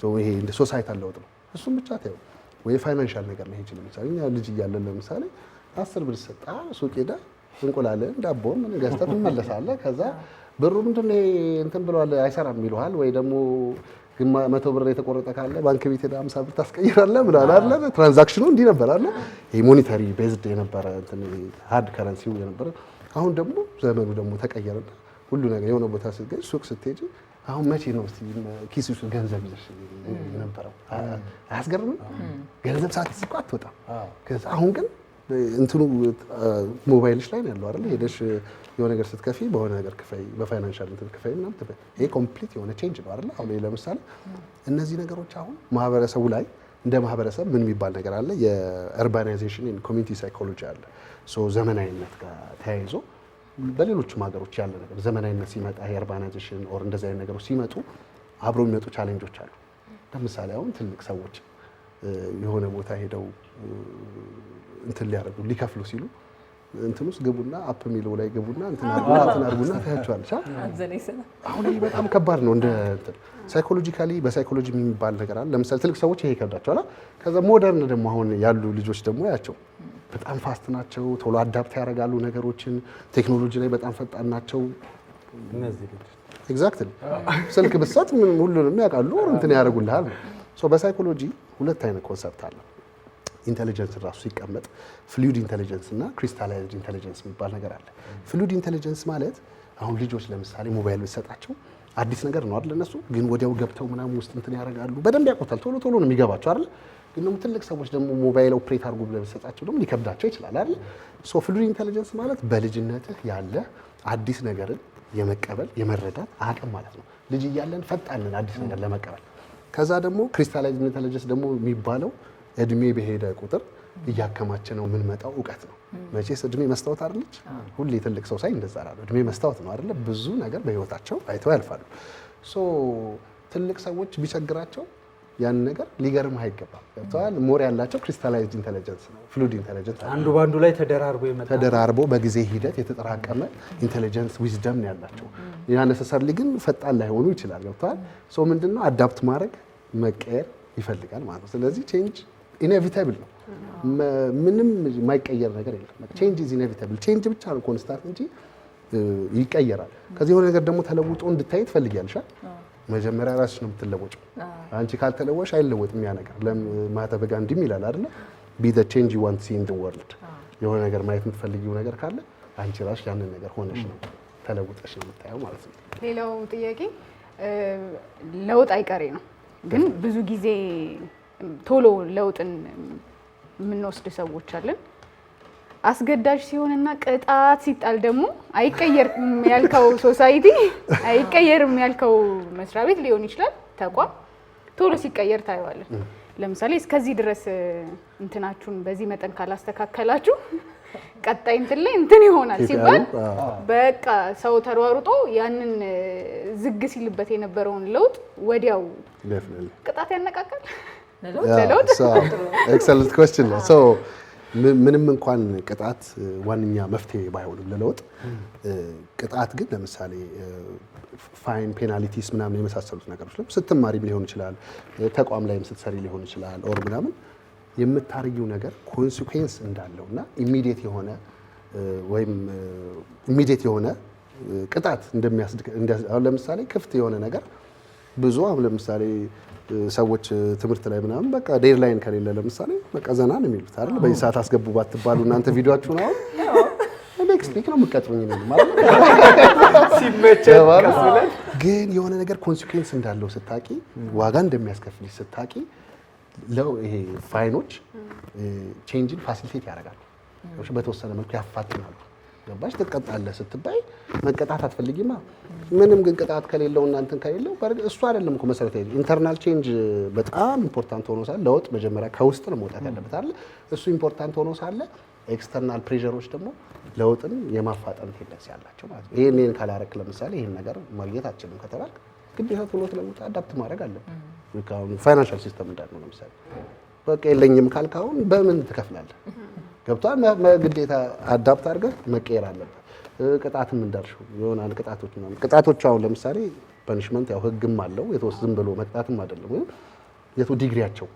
ሶ ይሄ እንደ ሶሳይታል ለውጥ ነው። እሱም ብቻ ታየው ወይ ፋይናንሻል ነገር ላይ ይችላል። ለምሳሌ እኛ ልጅ እያለን ለምሳሌ 10 ብር ሰጣ ሱቅ ሄዳ እንቁላልን ዳቦ ምን ገዝተህ ትመለሳለህ። ከዛ ብሩ ምንድነው እንትን ብለዋል አይሰራም ይሉሃል። ወይ ደግሞ 100 ብር የተቆረጠ ካለ ባንክ ቤት ሄዳ 50 ብር ታስቀይራለህ ብለዋል አይደል? ትራንዛክሽኑ እንዲህ ነበር አይደል? ይሄ ሞኔታሪ ቤዝድ የነበረ እንትን ሃርድ ከረንሲው የነበረ። አሁን ደግሞ ዘመኑ ደግሞ ተቀየረና ሁሉ ነገር የሆነ ቦታ ስትገኝ ሱቅ ስትሄጂ አሁን መቼ ነው እስቲ ኪስ ውስጥ ገንዘብ ይዘሽ የነበረው? አያስገርምም? ገንዘብ ሳትይዝ እኮ አትወጣም። ከዛ አሁን ግን እንትኑ ሞባይልሽ ላይ ነው ያለው አይደል? ሄደሽ የሆነ ነገር ስትከፊ በሆነ ነገር ክፈይ፣ በፋይናንሻል እንትን ክፈይ ምናምን ትፈይ። ይሄ ኮምፕሊት የሆነ ቼንጅ ነው አይደል? አሁን ለምሳሌ እነዚህ ነገሮች አሁን ማህበረሰቡ ላይ እንደ ማህበረሰብ ምን የሚባል ነገር አለ? የአርባናይዜሽን ኤንድ ኮሚኒቲ ሳይኮሎጂ አለ። ሶ ዘመናዊነት ጋር ተያይዞ በሌሎችም ሀገሮች ያለ ነገር ዘመናዊነት ሲመጣ የአርባናይዜሽን ኦር እንደዚህ አይነት ነገሮች ሲመጡ አብሮ የሚመጡ ቻሌንጆች አሉ። ለምሳሌ አሁን ትልቅ ሰዎች የሆነ ቦታ ሄደው እንትን ሊያደርጉ ሊከፍሉ ሲሉ እንትን ውስጥ ግቡና አፕ ሚለው ላይ ግቡና እንትን አድርጉና ታያቸዋለች። አሁን ይሄ በጣም ከባድ ነው። እንደ ሳይኮሎጂካሊ በሳይኮሎጂ የሚባል ነገር አለ። ለምሳሌ ትልቅ ሰዎች ይሄ ይከብዳቸዋል። ከዛ ሞደርን ደግሞ አሁን ያሉ ልጆች ደግሞ ያቸው በጣም ፋስት ናቸው። ቶሎ አዳፕት ያደርጋሉ ነገሮችን። ቴክኖሎጂ ላይ በጣም ፈጣን ናቸው። እነዚህ ልጅ ኤግዛክትሊ ስልክ ብትሰጥ ሁሉንም ያውቃሉ እንትን ያደርጉልሃል። ሶ በሳይኮሎጂ ሁለት አይነት ኮንሰፕት አለ። ኢንተለጀንስ ራሱ ሲቀመጥ ፍሉይድ ኢንተለጀንስ እና ክሪስታላይዝድ ኢንተለጀንስ የሚባል ነገር አለ። ፍሉይድ ኢንተለጀንስ ማለት አሁን ልጆች ለምሳሌ ሞባይል ብትሰጣቸው አዲስ ነገር ነው አይደል? እነሱ ግን ወዲያው ገብተው ምናምን ውስጥ እንትን ያደርጋሉ። በደንብ ያውቁታል። ቶሎ ቶሎ ነው የሚገባቸው አይደል? ግን ደግሞ ትልቅ ሰዎች ደግሞ ሞባይል ኦፕሬት አድርጉ ብለህ ብትሰጣቸው ደግሞ ሊከብዳቸው ይችላል አይደል? ሶ ፍሉይድ ኢንተለጀንስ ማለት በልጅነትህ ያለ አዲስ ነገርን የመቀበል የመረዳት አቅም ማለት ነው። ልጅ እያለን ፈጣን ነን አዲስ ነገር ለመቀበል። ከዛ ደግሞ ክሪስታላይዝድ ኢንተለጀንስ ደግሞ የሚባለው እድሜ በሄደ ቁጥር እያከማቸ ነው የምንመጣው እውቀት ነው። መቼስ እድሜ መስታወት አይደለች? ሁሌ ትልቅ ሰው ሳይ እንደዛ አላለው። እድሜ መስታወት ነው አይደለ? ብዙ ነገር በህይወታቸው አይተው ያልፋሉ። ሶ ትልቅ ሰዎች ቢቸግራቸው ያን ነገር ሊገርምህ አይገባም። ገብተዋል? ሞር ያላቸው ክሪስታላይዝድ ኢንተለጀንስ ነው፣ ፍሉይድ ኢንተለጀንስ አንዱ ባንዱ ላይ ተደራርቦ ይመጣል። ተደራርቦ በጊዜ ሂደት የተጠራቀመ ኢንተለጀንስ ዊዝደም ነው ያላቸው። ያ ነሰሰርሊ ግን ፈጣን ላይሆኑ ይችላል። ገብተዋል? ሶ ምንድነው አዳፕት ማድረግ መቀየር ይፈልጋል ማለት ነው። ስለዚህ ቼንጅ ኢኔቪታብል ነው። ምንም የማይቀየር ነገር የለም። ቼንጅ ኢዝ ኢኔቪታብል። ቼንጅ ብቻ ነው ኮንስታንት እንጂ ይቀየራል። ከዚህ የሆነ ነገር ደግሞ ተለውጦ እንድታይ ትፈልጊያለሽ። መጀመሪያ ራስሽ ነው የምትለወጪው። አንቺ ካልተለወሽ አይለወጥም ያ ነገር። ለማህተመ ጋንዲም ይላል አይደል? ቢ ዘ ቼንጅ ዩ ዋንት ሲ ኢን ዘ ወርልድ። የሆነ ነገር ማየት የምትፈልጊው ነገር ካለ አንቺ ራስሽ ያንን ነገር ሆነሽ ነው ተለውጠሽ ነው የምታየው ማለት ነው። ሌላው ጥያቄ ለውጥ አይቀሬ ነው፣ ግን ብዙ ጊዜ ቶሎ ለውጥን የምንወስድ ሰዎች አለን። አስገዳጅ ሲሆንና ቅጣት ሲጣል ደግሞ አይቀየርም ያልከው ሶሳይቲ አይቀየርም ያልከው መስሪያ ቤት ሊሆን ይችላል ተቋም ቶሎ ሲቀየር ታየዋለን። ለምሳሌ እስከዚህ ድረስ እንትናችሁን በዚህ መጠን ካላስተካከላችሁ ቀጣይ እንትን ላይ እንትን ይሆናል ሲባል በቃ ሰው ተሯሩጦ ያንን ዝግ ሲልበት የነበረውን ለውጥ ወዲያው ቅጣት ያነቃቃል። ለለውጥ ኤክሰለንት ኩዌስችን ነው። ሶ ምንም እንኳን ቅጣት ዋነኛ መፍትሄ ባይሆንም ለለውጥ ቅጣት ግን ለምሳሌ ፋይን ፔናልቲስ ምናምን የመሳሰሉት ነገሮች ላይ ስትማሪም ሊሆን ይችላል፣ ተቋም ላይም ስትሰሪ ሊሆን ይችላል። ኦር ምናምን የምታርጊው ነገር ኮንሲኩዌንስ እንዳለውና ኢሚዲየት የሆነ ወይም ኢሚዲየት የሆነ ቅጣት አሁን ለምሳሌ ክፍት የሆነ ነገር ብዙ አሁን ለምሳሌ ሰዎች ትምህርት ላይ ምናምን በቃ ዴድላይን ከሌለ ለምሳሌ በቃ ዘና ነው የሚሉት አይደል? በዚህ ሰዓት አስገቡ ባትባሉ እናንተ ቪዲዮአችሁን አሁን ኔክስት ዊክ ነው የምትቀጥሩኝ ነው ማለት ነው። ሲመቸኝ ግን የሆነ ነገር ኮንሲኩዌንስ እንዳለው ስታቂ ዋጋ እንደሚያስከፍልሽ ስታቂ ይሄ ፋይኖች ቼንጅን ፋሲሊቴት ያደርጋሉ። በተወሰነ መልኩ ያፋጥናሉ። ገባሽ? ትቀጣለህ ስትባይ መቀጣት አትፈልጊማ። ምንም ግን ቅጣት ከሌለው እና እንትን ከሌለው እሱ አይደለም እኮ መሰረታዊ ኢንተርናል ቼንጅ በጣም ኢምፖርታንት ሆኖ ሳለ ለውጥ መጀመሪያ ከውስጥ ነው መውጣት ያለበት አይደል? እሱ ኢምፖርታንት ሆኖ ሳለ ኤክስተርናል ፕሬሸሮች ደግሞ ለውጥን የማፋጠን ቴንደንሲ ያላቸው ማለት ነው። ይሄን ካላረክ ለምሳሌ ይሄን ነገር ማግኘት አትችልም ከተባልክ ግዴታ ቶሎ ለውጥ አዳፕት ማድረግ አለብህ። ፋይናንሻል ሲስተም እንዳልነው ለምሳሌ በቃ የለኝም ካልክ አሁን በምን ትከፍላለህ? ገብቷል? ግዴታ አዳፕት አድርገህ መቀየር አለበት። ቅጣትም እንዳልሽው ይሆናል። ቅጣቶች አሁን ለምሳሌ ፐኒሽመንት ያው ህግም አለው ዝም ብሎ መቅጣትም አይደለም። የቱ ዲግሪያቸው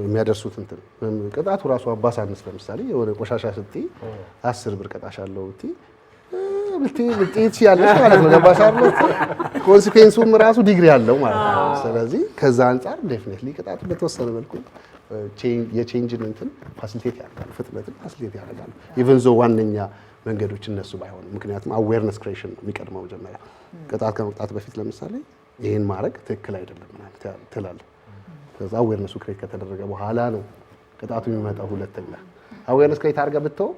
የሚያደርሱት እንትን ቅጣቱ ራሱ አባሳንስ ለምሳሌ የሆነ ቆሻሻ ስትይ 10 ብር ቀጣሻለሁ ብትይ ያለሽ ማለት ነው። ገባሽ አይደል? ኮንሲኩዌንሱም ራሱ ዲግሪ አለው ማለት ነው። ስለዚህ ከዛ አንፃር ዴፊኒትሊ ቅጣቱ በተወሰነ መልኩ የቼንጅን እንትን ፋሲሊቴት ያደርጋል፣ ፍጥነትን ፋሲሊቴት ያደርጋል። ኢቨን ዞ ዋነኛ መንገዶች እነሱ ባይሆንም፣ ምክንያቱም አዌርነስ ክሬሽን ነው የሚቀድመው መጀመሪያ። ቅጣት ከመቅጣት በፊት ለምሳሌ ይሄን ማድረግ ትክክል አይደለም ምናምን ትላለህ። ከዛ አዌርነሱ ክሬት ከተደረገ በኋላ ነው ቅጣቱ የሚመጣው። ሁለተኛ አዌርነስ ክሬት አድርገህ ብትተው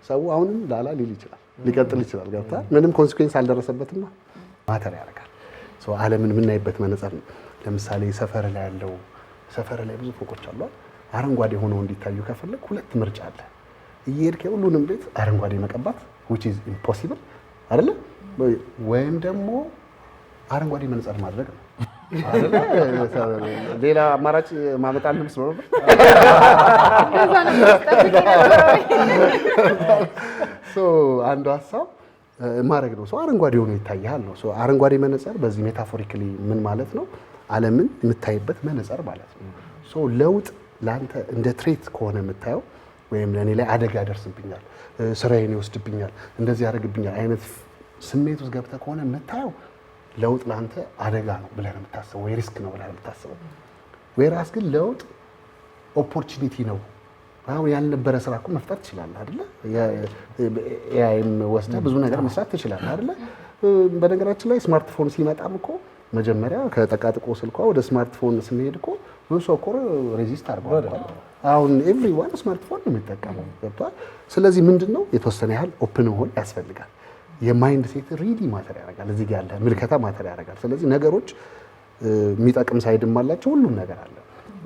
ሰው አሁንም ላላ ሊል ይችላል፣ ሊቀጥል ይችላል። ገብቶሃል? ምንም ኮንሲኩዌንስ አልደረሰበትም። ማተር ያደርጋል። ዓለምን የምናይበት መነጽር ነው። ለምሳሌ ሰፈር ላይ ብዙ ፎቆች አሉ። አረንጓዴ ሆነው እንዲታዩ ከፈለግ ሁለት ምርጫ አለ። እየሄድክ ሁሉንም ቤት አረንጓዴ መቀባት which is impossible አይደለ? ወይም ደግሞ አረንጓዴ መነጽር ማድረግ ነው አይደለ? ሌላ አማራጭ ማመጣልም ስለሆነ አንዱ ሀሳብ ማድረግ ነው። አረንጓዴ ሆኖ ይታያል ነው። አረንጓዴ መነጽር በዚህ ሜታፎሪካሊ ምን ማለት ነው? ዓለምን የምታይበት መነጽር ማለት ነው። ለውጥ ለአንተ እንደ ትሬት ከሆነ የምታየው ወይም ለእኔ ላይ አደጋ ያደርስብኛል፣ ስራዬን ይወስድብኛል፣ እንደዚህ ያደርግብኛል አይነት ስሜት ውስጥ ገብተህ ከሆነ የምታየው ለውጥ ለአንተ አደጋ ነው ብለህ ነው የምታስበው፣ ወይ ሪስክ ነው ብለህ ነው የምታስበው። ወይራስ ግን ለውጥ ኦፖርቹኒቲ ነው። አሁን ያልነበረ ስራ እኮ መፍጠር ትችላለህ አይደለ? ኤአይም ወስደህ ብዙ ነገር መስራት ትችላለህ አይደለ? በነገራችን ላይ ስማርትፎን ሲመጣም እኮ መጀመሪያ ከጠቃጥቆ ስልኳ ወደ ስማርትፎን ስንሄድ እኮ ብዙ ሰው እኮ ሬዚስት አድርጓል። አሁን ኤቭሪዋን ስማርትፎን ነው የሚጠቀመው። ገብቷል? ስለዚህ ምንድነው የተወሰነ ያህል ኦፕን መሆን ያስፈልጋል። የማይንድ ሴት ሪሊ ማተር ያደርጋል። እዚህ ጋር ያለ ምልከታ ማተር ያደርጋል። ስለዚህ ነገሮች የሚጠቅም ሳይድም አላቸው። ሁሉም ነገር አለ።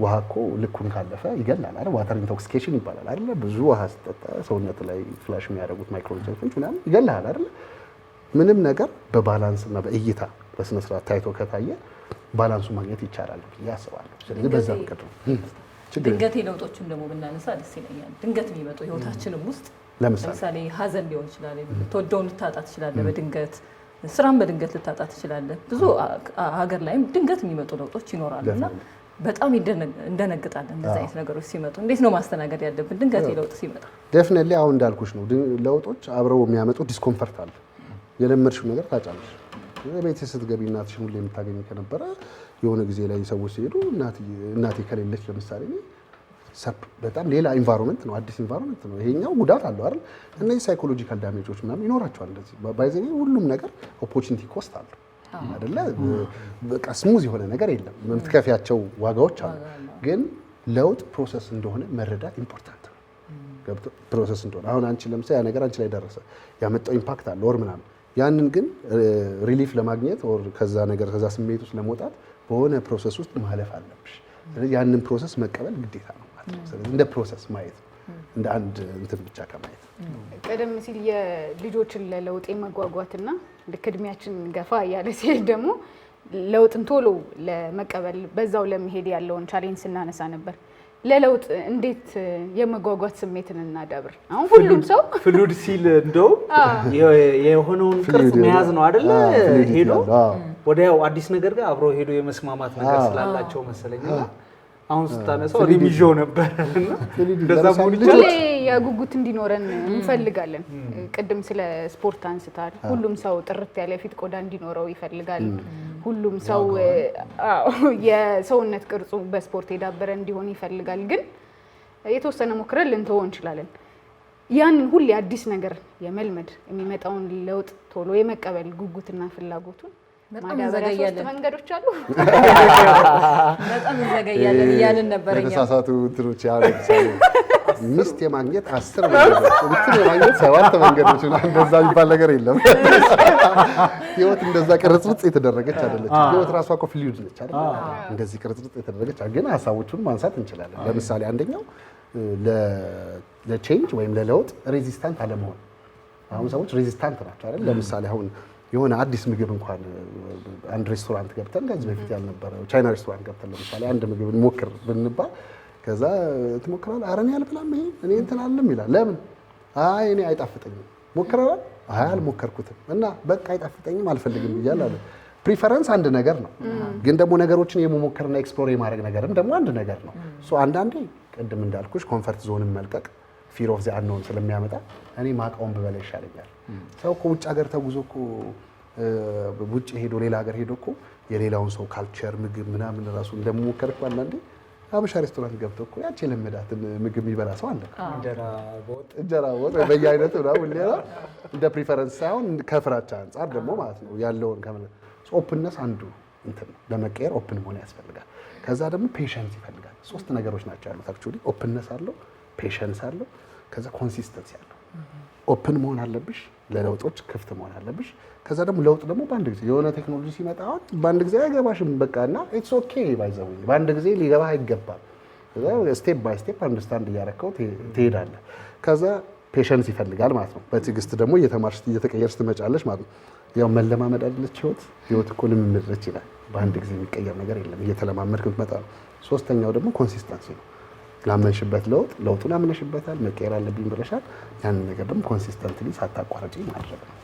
ውሃ እኮ ልኩን ካለፈ ይገላል አይደል? ዋተር ኢንቶክሲኬሽን ይባላል አይደል? ብዙ ውሃ ስጠጣ ሰውነት ላይ ፍላሽ የሚያደርጉት ማይክሮኒውትሪየንቶች ምናምን ይገላል አይደል? ምንም ነገር በባላንስ እና በእይታ በስነ ስርዓት ታይቶ ከታየ ባላንሱ ማግኘት ይቻላል ብዬ አስባለሁ። ስለዚህ በዛ ፍቅር ነው። ድንገት ለውጦችን ደግሞ ብናነሳ ደስ ይለኛል። ድንገት የሚመጡ ህይወታችንም ውስጥ ለምሳሌ ሀዘን ሊሆን ይችላል። ተወደውን ልታጣ ትችላለህ በድንገት ስራም በድንገት ልታጣ ትችላለህ። ብዙ ሀገር ላይም ድንገት የሚመጡ ለውጦች ይኖራሉና በጣም እንደነግጣለን እንደዚህ አይነት ነገሮች ሲመጡ። እንዴት ነው ማስተናገድ ያለብን ድንገት ለውጥ ሲመጣ? ዴፊኒትሊ አሁን እንዳልኩሽ ነው። ለውጦች አብረው የሚያመጡ ዲስኮምፈርት አለ። የለመድሽው ነገር ታጫለሽ። ቤት ስትገቢ እናትሽን ሁሌ የምታገኝ ከነበረ የሆነ ጊዜ ላይ ሰዎች ሲሄዱ እናቴ ከሌለች ለምሳሌ በጣም ሌላ ኢንቫይሮንመንት ነው፣ አዲስ ኢንቫይሮንመንት ነው። ይሄኛው ጉዳት አለው አይደል? እነዚህ ሳይኮሎጂካል ዳሜጆች ምናምን ይኖራቸዋል። እንደዚህ ባይዘኔ ሁሉም ነገር ኦፖርቹኒቲ ኮስት አለው አይደለ? በቃ ስሙዝ የሆነ ነገር የለም። የምትከፍያቸው ዋጋዎች አሉ። ግን ለውጥ ፕሮሰስ እንደሆነ መረዳት ኢምፖርታንት ነው። ፕሮሰስ እንደሆነ አሁን አንቺ ለምሳሌ ያ ነገር አንቺ ላይ ደረሰ፣ ያመጣው ኢምፓክት አለ ወር ምናምን ያንን ግን ሪሊፍ ለማግኘት ኦር ከዛ ስሜት ውስጥ ለመውጣት በሆነ ፕሮሰስ ውስጥ ማለፍ አለብሽ። ስለዚህ ያንን ፕሮሰስ መቀበል ግዴታ ነው ማለት ነው። ስለዚህ እንደ ፕሮሰስ ማየት እንደ አንድ እንትን ብቻ ከማየት ቀደም ሲል የልጆችን ለለውጥ መጓጓትና ልክ እድሜያችን ገፋ እያለ ሲሄድ ደግሞ ለውጥን ቶሎ ለመቀበል በዛው ለመሄድ ያለውን ቻሌንጅ ስናነሳ ነበር። ለለውጥ እንዴት የመጓጓት ስሜትን እናዳብር? አሁን ሁሉም ሰው ፍሉድ ሲል እንደው የሆነውን ቅርጽ መያዝ ነው አይደለ? ሄዶ ወዲያው አዲስ ነገር ጋር አብሮ ሄዶ የመስማማት ነገር ስላላቸው መሰለኝና አሁን ስታነሳው ሪቪዥን ነበር እና እንደዛ ሁሉ የጉጉት እንዲኖረን እንፈልጋለን። ቅድም ስለ ስፖርት አንስታል። ሁሉም ሰው ጥርት ያለ ፊት ቆዳ እንዲኖረው ይፈልጋል። ሁሉም ሰው የሰውነት ቅርጹ በስፖርት የዳበረ እንዲሆን ይፈልጋል። ግን የተወሰነ ሞክረን ልንተወው እንችላለን። ያንን ሁሌ አዲስ ነገር የመልመድ የሚመጣውን ለውጥ ቶሎ የመቀበል ጉጉትና ፍላጎቱን ማዳበሪያ 3 መንገዶች አሉ። በጣም እንዘገያለን እያልን ነበር እኛ። የተሳሳቱ እንትኖች ሚስት የማግኘት 10 መንገዶች፣ እንትን የማግኘት 7 መንገዶች ነው። እንደዛ የሚባል ነገር የለም። ህይወት እንደዛ ቅርጽርጽ የተደረገች አይደለች። ህይወት ራሷ እኮ ፍሉይድ ነች አይደል? እንደዚህ ቅርጽርጽ የተደረገች ግን ሀሳቦቹን ማንሳት እንችላለን። ለምሳሌ አንደኛው ለቼንጅ ወይም ለለውጥ ሬዚስታንት አለመሆን። አሁን ሰዎች ሬዚስታንት ናቸው አይደል? ለምሳሌ አሁን የሆነ አዲስ ምግብ እንኳን አንድ ሬስቶራንት ገብተን ከዚህ በፊት ያልነበረ ቻይና ሬስቶራንት ገብተን ለምሳሌ አንድ ምግብ እንሞክር ብንባል ከዛ ትሞክራለህ? ኧረ እኔ አልበላም ይሄ እኔ እንትን አለም ይላል። ለምን? አይ እኔ አይጣፍጠኝም። ሞክረዋል? አይ አልሞከርኩትም እና በቃ አይጣፍጠኝም አልፈልግም ብያለሁ አለ። ፕሪፈረንስ አንድ ነገር ነው፣ ግን ደግሞ ነገሮችን የመሞከርና ኤክስፕሎር የማድረግ ነገርም ደግሞ አንድ ነገር ነው። ሶ አንዳንዴ ቅድም እንዳልኩሽ ኮንፈርት ዞንን መልቀቅ ፊር ኦፍ ዘ አንኖን ስለሚያመጣ እኔ ማቃውን ብበላ ይሻለኛል። ሰው እኮ ውጭ ሀገር ተጉዞ እኮ ውጭ ሄዶ ሌላ ሀገር ሄዶ እኮ የሌላውን ሰው ካልቸር ምግብ ምናምን ራሱ እንደምሞከር እኮ አንዳንዴ አበሻ ሬስቶራንት ገብቶ እኮ ያቺ የለመዳትን ምግብ የሚበላ ሰው አለ። እንጀራ ወጥ በየአይነቱ ምናምን ሌላ እንደ ፕሪፈረንስ ሳይሆን ከፍራቻ አንጻር ደግሞ ማለት ነው ያለውን ኦፕንነስ አንዱ እንትን ነው። ለመቀየር ኦፕን መሆን ያስፈልጋል። ከዛ ደግሞ ፔሸንስ ይፈልጋል። 3 ነገሮች ናቸው ያሉት አክቹሊ ኦፕንነስ አለው፣ ፔሸንስ አለው፣ ከዛ ኮንሲስተንሲ አለው። ኦፕን መሆን አለብሽ፣ ለለውጦች ክፍት መሆን አለብሽ። ከዛ ደግሞ ለውጥ ደግሞ በአንድ ጊዜ የሆነ ቴክኖሎጂ ሲመጣ አሁን በአንድ ጊዜ አይገባሽም በቃና ኢትስ ኦኬ ባይዘው በአንድ ጊዜ ሊገባ አይገባም። ከዛ ስቴፕ ባይ ስቴፕ አንደርስታንድ እያደረከው ትሄዳለህ። ከዛ ፔሸንስ ይፈልጋል ማለት ነው። በትዕግስት ደግሞ እየተማርሽ እየተቀየርሽ ትመጫለሽ ማለት ነው። ያው መለማመድ አይደለች ህይወት እኮ ልምምድ ነች ይላል። በአንድ ጊዜ የሚቀየር ነገር የለም፣ እየተለማመድክ የምትመጣ ነው። ሶስተኛው ደግሞ ኮንሲስተንሲ ነው። ላመንሽበት ለውጡን አምነሽበታል፣ መቀየር አለብኝ ብለሻል። ያንን ነገር ደግሞ ኮንሲስተንትሊ ሳታቋርጪ ማድረግ ነው።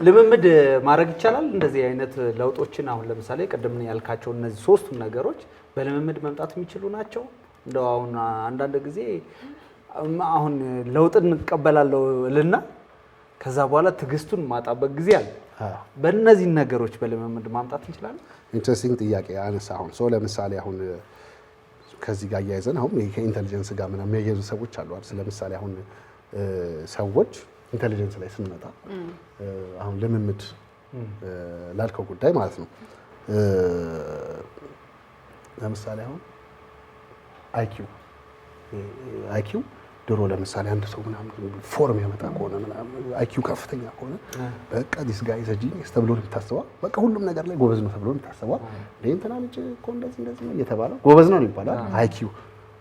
ልምምድ ማድረግ ይቻላል። እንደዚህ አይነት ለውጦችን አሁን ለምሳሌ ቅድም ያልካቸው እነዚህ 3ቱም ነገሮች በልምምድ መምጣት የሚችሉ ናቸው። እንደው አሁን አንዳንድ ጊዜ አሁን ለውጥን እንቀበላለሁ እልና ከዛ በኋላ ትዕግስቱን ማጣበት ጊዜ አለ። በእነዚህ ነገሮች በልምምድ ማምጣት እንችላለን። ኢንትረስቲንግ ጥያቄ አነሳ። አሁን ለምሳሌ አሁን ከዚህ ጋር እያይዘን አሁን ከኢንተሊጀንስ ጋር ምናምን የሚያያዙ ሰዎች አሉ አይደል? ለምሳሌ አሁን ሰዎች ኢንተሊጀንስ ላይ ስንመጣ አሁን ልምምድ ላልከው ጉዳይ ማለት ነው። ለምሳሌ አሁን አይኪው ድሮ ለምሳሌ አንድ ሰው ምናምን ፎርም ያመጣ ከሆነ ምናምን አይኪው ከፍተኛ ከሆነ በቃ ዲስ ጋይ ዘ ጂኒየስ ተብሎ ነው የሚታሰበው። በቃ ሁሉም ነገር ላይ ጎበዝ ነው ተብሎ ነው የሚታሰበው። እንትና ልጅ እኮ እንደዚህ ነው እየተባለ ጎበዝ ነው ይባላል። አይኪው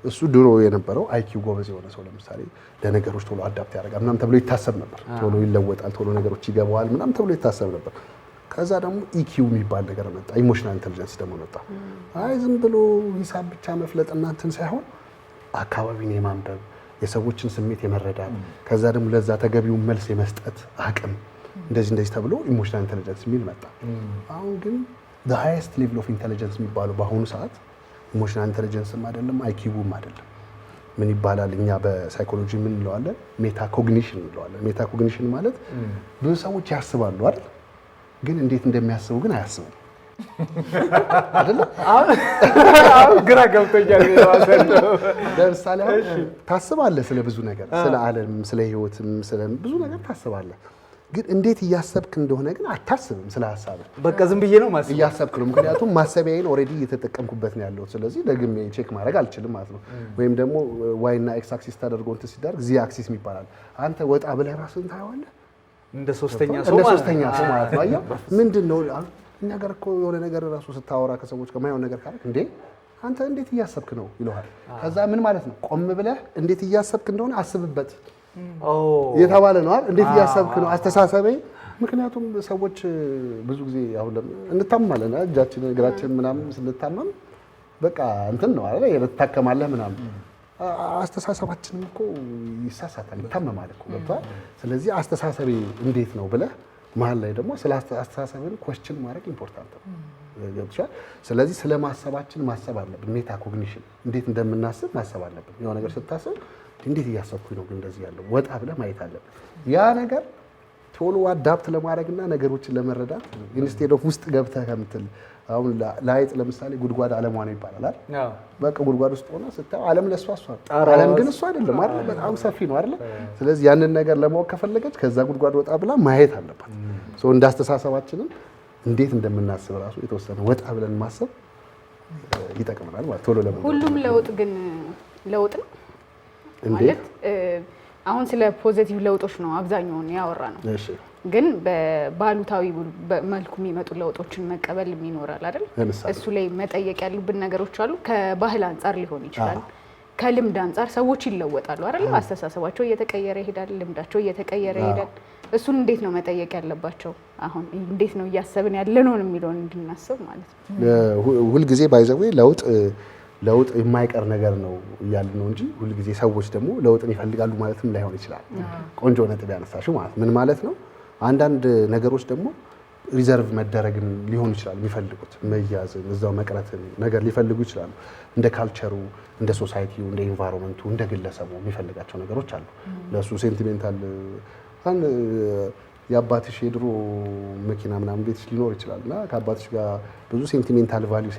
እሱ ድሮ የነበረው አይኪው ጎበዝ የሆነ ሰው ለምሳሌ ለነገሮች ቶሎ አዳፕት ያደርጋል ምናምን ተብሎ ይታሰብ ነበር። ቶሎ ይለወጣል፣ ቶሎ ነገሮች ይገባዋል ምናምን ተብሎ ይታሰብ ነበር። ከዛ ደግሞ ኢኪው የሚባል ነገር መጣ። ኢሞሽናል ኢንተለጀንስ ደግሞ መጣ። አይ ዝም ብሎ ሂሳብ ብቻ መፍለጥና እንትን ሳይሆን አካባቢን የማንበብ የሰዎችን ስሜት የመረዳት ከዛ ደግሞ ለዛ ተገቢውን መልስ የመስጠት አቅም እንደዚህ ተብሎ ኢሞሽናል ኢንተለጀንስ የሚል መጣ። አሁን ግን the highest level of intelligence የሚባለው በአሁኑ ሰዓት ኢሞሽናል ኢንተለጀንስም አይደለም አይኪውም አይደለም። ምን ይባላል? እኛ በሳይኮሎጂ ምን እንለዋለን? ሜታኮግኒሽን እንለዋለን። ሜታኮግኒሽን ማለት ብዙ ሰዎች ያስባሉ አይደል? ግን እንዴት እንደሚያስቡ ግን አያስቡም አይደል? አሁን ግራ ገብቶኛል። ለምሳሌ ታስባለህ ስለ ብዙ ነገር፣ ስለ ዓለም፣ ስለ ህይወትም፣ ስለ ብዙ ነገር ታስባለህ። ግን እንዴት እያሰብክ እንደሆነ ግን አታስብም። ስለ ሀሳብህ በቃ ዝም ብዬ ነው ማሰብ እያሰብክ ነው። ምክንያቱም ማሰቢያዬን ኦልሬዲ እየተጠቀምኩበት ነው ያለሁት። ስለዚህ ደግሜ ቼክ ማድረግ አልችልም ማለት ነው። ወይም ደግሞ ዋይ እና ኤክስ አክሲስ ታደርገው እንትን ሲደርግ ዚ አክሲስ ይባላል። አንተ ወጣ ብለህ ራስህን ታየዋለህ እንደ ሶስተኛ ሰው ማለት ነው። አየህ ምንድነው እኛ ጋር እኮ የሆነ ነገር ራሱ ስታወራ ከሰዎች ጋር ማይሆን ነገር ካለ እንዴ አንተ እንዴት እያሰብክ ነው ይለዋል። ከዛ ምን ማለት ነው? ቆም ብለህ እንዴት እያሰብክ እንደሆነ አስብበት የተባለ ነው አይደል? እንዴት እያሰብክ ነው አስተሳሰበ። ምክንያቱም ሰዎች ብዙ ጊዜ አሁን እንታመማለን እጃችን እግራችን ምናምን ስንታመም በቃ እንትን ነው አይደል? የታከማለህ ምናምን አስተሳሰባችንም እኮ ይሳሳታል፣ ይታመማል እኮ ገብቷል። ስለዚህ አስተሳሰቤ እንዴት ነው ብለህ መሀል ላይ ደግሞ ስለ አስተሳሰብን ኮስችን ማድረግ ኢምፖርታንት ነው ገብቷል። ስለዚህ ስለ ማሰባችን ማሰብ አለብን። ሜታ ኮግኒሽን እንዴት እንደምናስብ ማሰብ አለብን። የሆነ ነገር ስታስብ እንዴት እያሰብኩኝ ነው ግን እንደዚህ ያለው ወጣ ብለህ ማየት አለብን። ያ ነገር ቶሎ አዳፕት ለማድረግና ነገሮችን ለመረዳት ኢንስቴድ ኦፍ ውስጥ ገብተህ ከምትል አሁን ለአይጥ ለምሳሌ ጉድጓድ ዓለሟ ነው ይባላል አይደል? በቃ ጉድጓድ ውስጥ ሆነ ስታየው ዓለም ለሷ ዓለም ግን እሷ አይደለም አይደል? በጣም ሰፊ ነው አይደል? ስለዚህ ያንን ነገር ለማወቅ ከፈለገች ከዛ ጉድጓድ ወጣ ብላ ማየት አለባት። ሶ እንዳስተሳሰባችንን እንዴት እንደምናስብ ራሱ የተወሰነ ወጣ ብለን ማሰብ ይጠቅመናል ማለት ቶሎ ለምን ሁሉም ለውጥ ግን ለውጥ ነው ማለት አሁን ስለ ፖዚቲቭ ለውጦች ነው አብዛኛውን ያወራ ነው። እሺ ግን በባሉታዊ መልኩ የሚመጡ ለውጦችን መቀበል ይኖራል አይደል? እሱ ላይ መጠየቅ ያሉብን ነገሮች አሉ። ከባህል አንፃር ሊሆን ይችላል፣ ከልምድ አንፃር ሰዎች ይለወጣሉ አይደል? አስተሳሰባቸው እየተቀየረ ይሄዳል፣ ልምዳቸው እየተቀየረ ይሄዳል። እሱን እንዴት ነው መጠየቅ ያለባቸው? አሁን እንዴት ነው እያሰብን ያለነውን የሚለውን እንድናስብ ማለት ነው። ሁልጊዜ ባይዘው ለውጥ የማይቀር ነገር ነው እያልን ነው እንጂ ሁልጊዜ ሰዎች ደግሞ ለውጥን ይፈልጋሉ ማለትም ላይሆን ይችላል። ቆንጆ ነጥብ ያነሳሽው ማለት ምን ማለት ነው? አንዳንድ ነገሮች ደግሞ ሪዘርቭ መደረግን ሊሆኑ ይችላል የሚፈልጉት መያዝን እዛው መቅረትን ነገር ሊፈልጉ ይችላሉ። እንደ ካልቸሩ፣ እንደ ሶሳይቲው፣ እንደ ኢንቫይሮንመንቱ፣ እንደ ግለሰቡ የሚፈልጋቸው ነገሮች አሉ። ለሱ ሴንቲሜንታል የአባትሽ የድሮ መኪና ምናምን ቤትሽ ሊኖር ይችላል እና ከአባትሽ ጋር ብዙ ሴንቲሜንታል ቫልዩ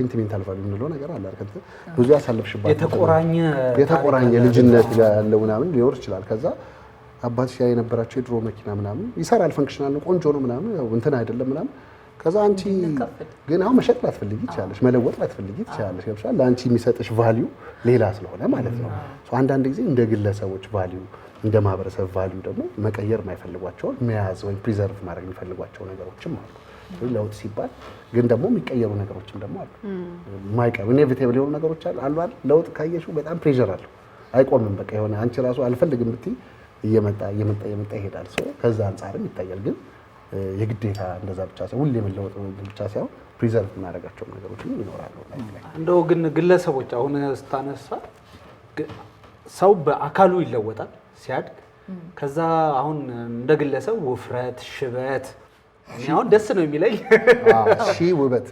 የምንለው ነገር አለ አይደል? ብዙ ያሳለፍሽባት የተቆራኘ ልጅነት ያለው ምናምን ሊኖር ይችላል። ከዛ አባትሽ ያ የነበራቸው የድሮ መኪና ምናምን ይሰራል፣ ፈንክሽናል ነው፣ ቆንጆ ነው ምናምን እንትን አይደለም ምናምን። ከዛ አንቺ ግን አሁን መሸጥ ላትፈልጊ ትችላለሽ፣ መለወጥ ላትፈልጊ ትችላለሽ። ገብቶሻል? ለአንቺ የሚሰጥሽ ቫልዩ ሌላ ስለሆነ ማለት ነው። አንዳንድ ጊዜ እንደ ግለሰቦች ቫልዩ እንደ ማህበረሰብ ቫልዩ ደግሞ መቀየር የማይፈልጓቸውን መያዝ ወይም ፕሪዘርቭ ማድረግ የሚፈልጓቸው ነገሮችም አሉ። ለውጥ ሲባል ግን ደግሞ የሚቀየሩ ነገሮችም ደግሞ አሉ። የማይቀሩ ኢኔቪቴብል የሆኑ ነገሮች አሉ አይደል? ለውጥ ካየሽው በጣም ፕሬሸር አለው፣ አይቆምም። በቃ የሆነ አንቺ ራሱ አልፈልግም ብትይ እየመጣ ይሄዳል። ከዛ አንፃርም ይታያል። ግን የግዴታ እንደዛ ብቻ ሳይሆን ሁሌ የመለወጥ ብቻ ሳይሆን ፕሪዘርቭ እናደርጋቸው ነገሮችም ይኖራሉ። እንደው ግን ግለሰቦች አሁን ስታነሳ ሰው በአካሉ ይለወጣል ሲያድግ። ከዛ አሁን እንደ ግለሰብ ውፍረት፣ ሽበት አሁን ደስ ነው የሚለኝ ውበት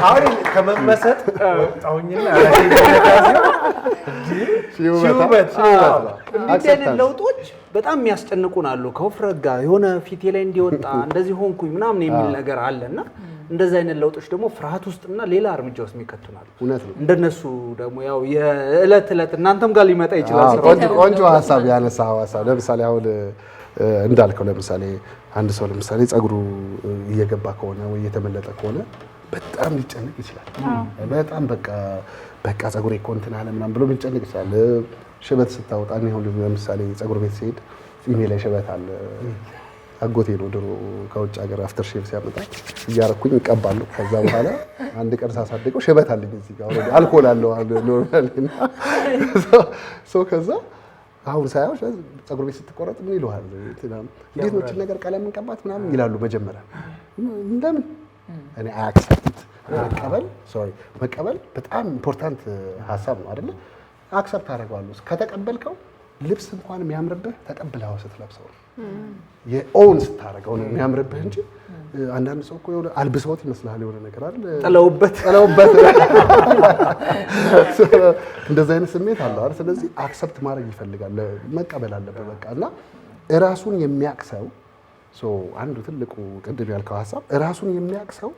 አሁን ከመመሰጥ ወጣሁኝና እንዲህ ለውጦች በጣም የሚያስጨንቁን አሉ። ከውፍረት ጋር የሆነ ፊቴ ላይ እንዲወጣ እንደዚህ ሆንኩኝ ምናምን የሚል ነገር አለና እንደዚህ አይነት ለውጦች ደግሞ ፍርሃት ውስጥና ሌላ እርምጃ ውስጥ የሚከቱናል። እንደነሱ ደግሞ ያው የዕለት ዕለት እናንተም ጋር ሊመጣ ይችላል። ቆንጆ ሀሳብ ያነሳው ሀሳብ ለምሳሌ አሁን እንዳልከው ለምሳሌ አንድ ሰው ለምሳሌ ጸጉሩ እየገባ ከሆነ ወይ እየተመለጠ ከሆነ በጣም ሊጨነቅ ይችላል። በጣም በቃ ጸጉሬ እኮ እንትን አለ ምናምን ብሎ ሊጨነቅ ይችላል። ሽበት ስታወጣ እኔ አሁን ለምሳሌ ጸጉር ቤት ሲሄድ ጺሜ ላይ ሽበት አለ። አጎቴ ነው ድሮ ከውጭ ሀገር አፍተር ሼቭ ሲያመጣ እያረኩኝ እቀባለሁ። ከዛ በኋላ አንድ ቀን ሳሳደገው ሽበት አለኝ እዚህ ጋር ኦልሬዲ አልኮል አለው ኖርማሊ እና ከዛ አሁን ሳይሆን ጸጉር ቤት ስትቆረጥ ምን ይለዋል? እንዴት ነው እቺን ነገር ቀለም እንቀባት ምናምን ይላሉ። መጀመሪያ እንደምን እኔ አክሰፕት መቀበል በጣም ኢምፖርታንት ሀሳብ ነው አይደለ? አክሰፕት አደርገዋለሁ። ከተቀበልከው ልብስ እንኳን የሚያምርብህ ተቀብለው ስትለብሰው ነው። የኦን ስታደርገው ነው የሚያምርብህ እንጂ አንዳንድ ሰው እኮ የሆነ አልብሰውት ይመስላል የሆነ ነገር አይደል? ጥለውበት እንደዛ አይነት ስሜት አለው አይደል? ስለዚህ አክሰፕት ማድረግ ይፈልጋል፣ መቀበል አለበት በቃ። እና እራሱን የሚያቅሰው አንዱ ትልቁ ቅድም ያልከው ሀሳብ እራሱን የሚያቅሰው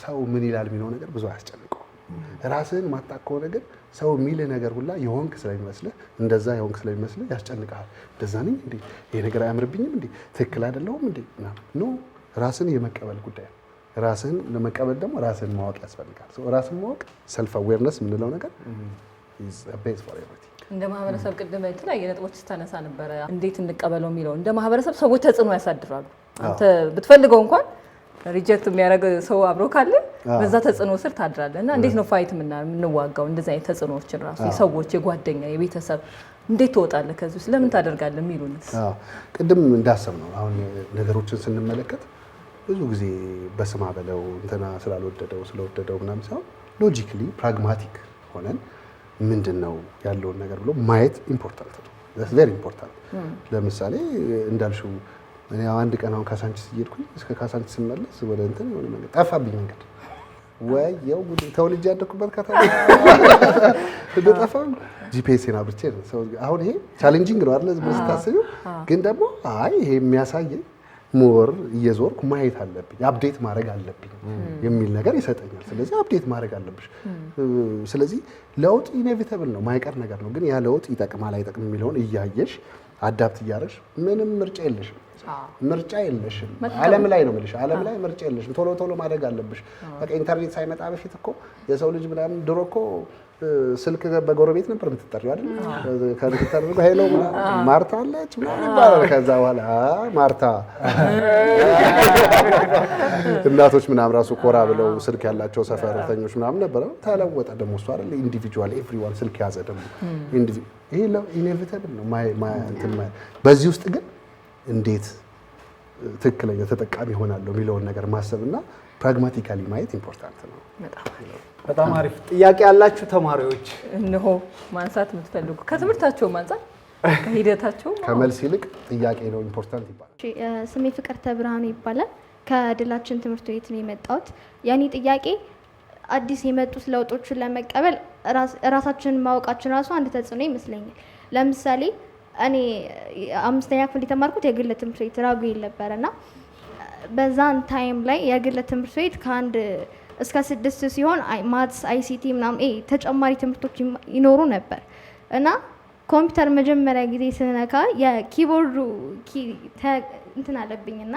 ሰው ምን ይላል የሚለው ነገር ብዙ አያስጨንቀው። ራስህን ማጣቅ ከሆነ ግን ሰው የሚልህ ነገር ሁላ የሆንክ ስለሚመስልህ እንደዛ የሆንክ ስለሚመስልህ ያስጨንቅሃል። እንደዛ ነኝ እንዴ? ይሄ ነገር አያምርብኝም እንዴ? ትክክል አይደለሁም እንዴ? ኖ ራስን የመቀበል ጉዳይ ነው። ራስን ለመቀበል ደግሞ ራስን ማወቅ ያስፈልጋል። ራስን ማወቅ ሰልፍ አዌርነስ የምንለው ነገር is a base for everything። እንደ ማህበረሰብ ቅድም የተለያየ ነጥቦች ስታነሳ ነበረ። እንዴት እንቀበለው የሚለው እንደ ማህበረሰብ ሰዎች ተጽዕኖ ያሳድራሉ። አንተ ብትፈልገው እንኳን ሪጀክት የሚያደርግ ሰው አብሮ ካለ በዛ ተጽዕኖ ስር ታድራለህ። እና እንዴት ነው ፋይት የምንዋጋው እንደዚህ አይነት ተጽዕኖዎችን ራሱ የሰዎች የጓደኛ የቤተሰብ እንዴት ትወጣለህ ከዚህ ውስጥ ለምን ታደርጋለህ የሚሉንስ? ቅድም እንዳሰብ ነው። አሁን ነገሮችን ስንመለከት ብዙ ጊዜ በስማ በለው እንትና ስለወደደው ምናምን ሳይሆን ሎጂካሊ ፕራግማቲክ ሆነን ምንድነው ያለውን ነገር ብሎ ማየት ኢምፖርታንት ነው። that's very important። ለምሳሌ እንዳልሽው እኔ አንድ ቀን አሁን ካሳንቺስ እየሄድኩኝ እስከ ካሳንቺስ ስመለስ ወደ እንትን የሆነ መንገድ ጠፋብኝ። መንገድ ወይየው ጉድ ተወልጄ ያደኩበት ከተማ እንደጠፋኝ ጂፒኤስን አብርቼ ነው። አሁን ይሄ ቻሌንጂንግ ነው አይደል? ዝም ስታስቢው ግን ደግሞ አይ ይሄ የሚያሳየኝ ሞር እየዞርኩ ማየት አለብኝ፣ አፕዴት ማድረግ አለብኝ የሚል ነገር ይሰጠኛል። ስለዚህ አፕዴት ማድረግ አለብሽ። ስለዚህ ለውጥ ኢኔቪተብል ነው፣ ማይቀር ነገር ነው። ግን ያ ለውጥ ይጠቅማል አይጠቅም የሚለውን እያየሽ አዳፕት እያደረግሽ ምንም ምርጫ የለሽም። ዓለም ላይ ነው የምልሽ፣ ዓለም ላይ ምርጫ የለሽም። ቶሎ ማደግ አለብሽ። በቃ ኢንተርኔት ሳይመጣ በፊት እኮ የሰው ልጅ ምናምን ድሮ እኮ ስልክ በጎረቤት ነበር የምትጠሪው አይደል? ከልክተር ሄሎ ማርታ አለች ምናምን ይባላል። ከዛ በኋላ ማርታ እናቶች ምናምን ራሱ ኮራ ብለው ስልክ ያላቸው ሰፈርተኞች ምናምን ነበረ። ተለወጠ ደግሞ እሱ አይደል? ኢንዲቪጁዋል ኤቭሪዋን ስልክ ያዘ ደግሞ ይሄ ኢኔቪታብል ነው። በዚህ ውስጥ ግን እንዴት ትክክለኛ ተጠቃሚ ሆናለሁ የሚለውን ነገር ማሰብና ፕራግማቲካሊ ማየት ኢምፖርታንት ነው። በጣም አሪፍ ጥያቄ ያላችሁ ተማሪዎች እነሆ ማንሳት የምትፈልጉ ከትምህርታቸው ማንሳት ከሂደታቸው ከመልስ ይልቅ ጥያቄ ነው ኢምፖርታንት ይባላል። ስሜ ፍቅርተ ብርሃኑ ይባላል። ከድላችን ትምህርት ቤት ነው የመጣሁት። የኔ ጥያቄ አዲስ የመጡት ለውጦችን ለመቀበል ራሳችንን ማወቃችን ራሱ አንድ ተጽዕኖ ይመስለኛል። ለምሳሌ እኔ 5ኛ ክፍል የተማርኩት የግል ትምህርት ቤት ራጉኤል ነበርና በዛን ታይም ላይ የግል ትምህርት ቤት ከ1 እስከ 6 ሲሆን ማትስ፣ አይሲቲ ምናምን ተጨማሪ ትምህርቶች ይኖሩ ነበር እና ኮምፒውተር መጀመሪያ ጊዜ ስነካ የኪቦርዱ እንትን አለብኝና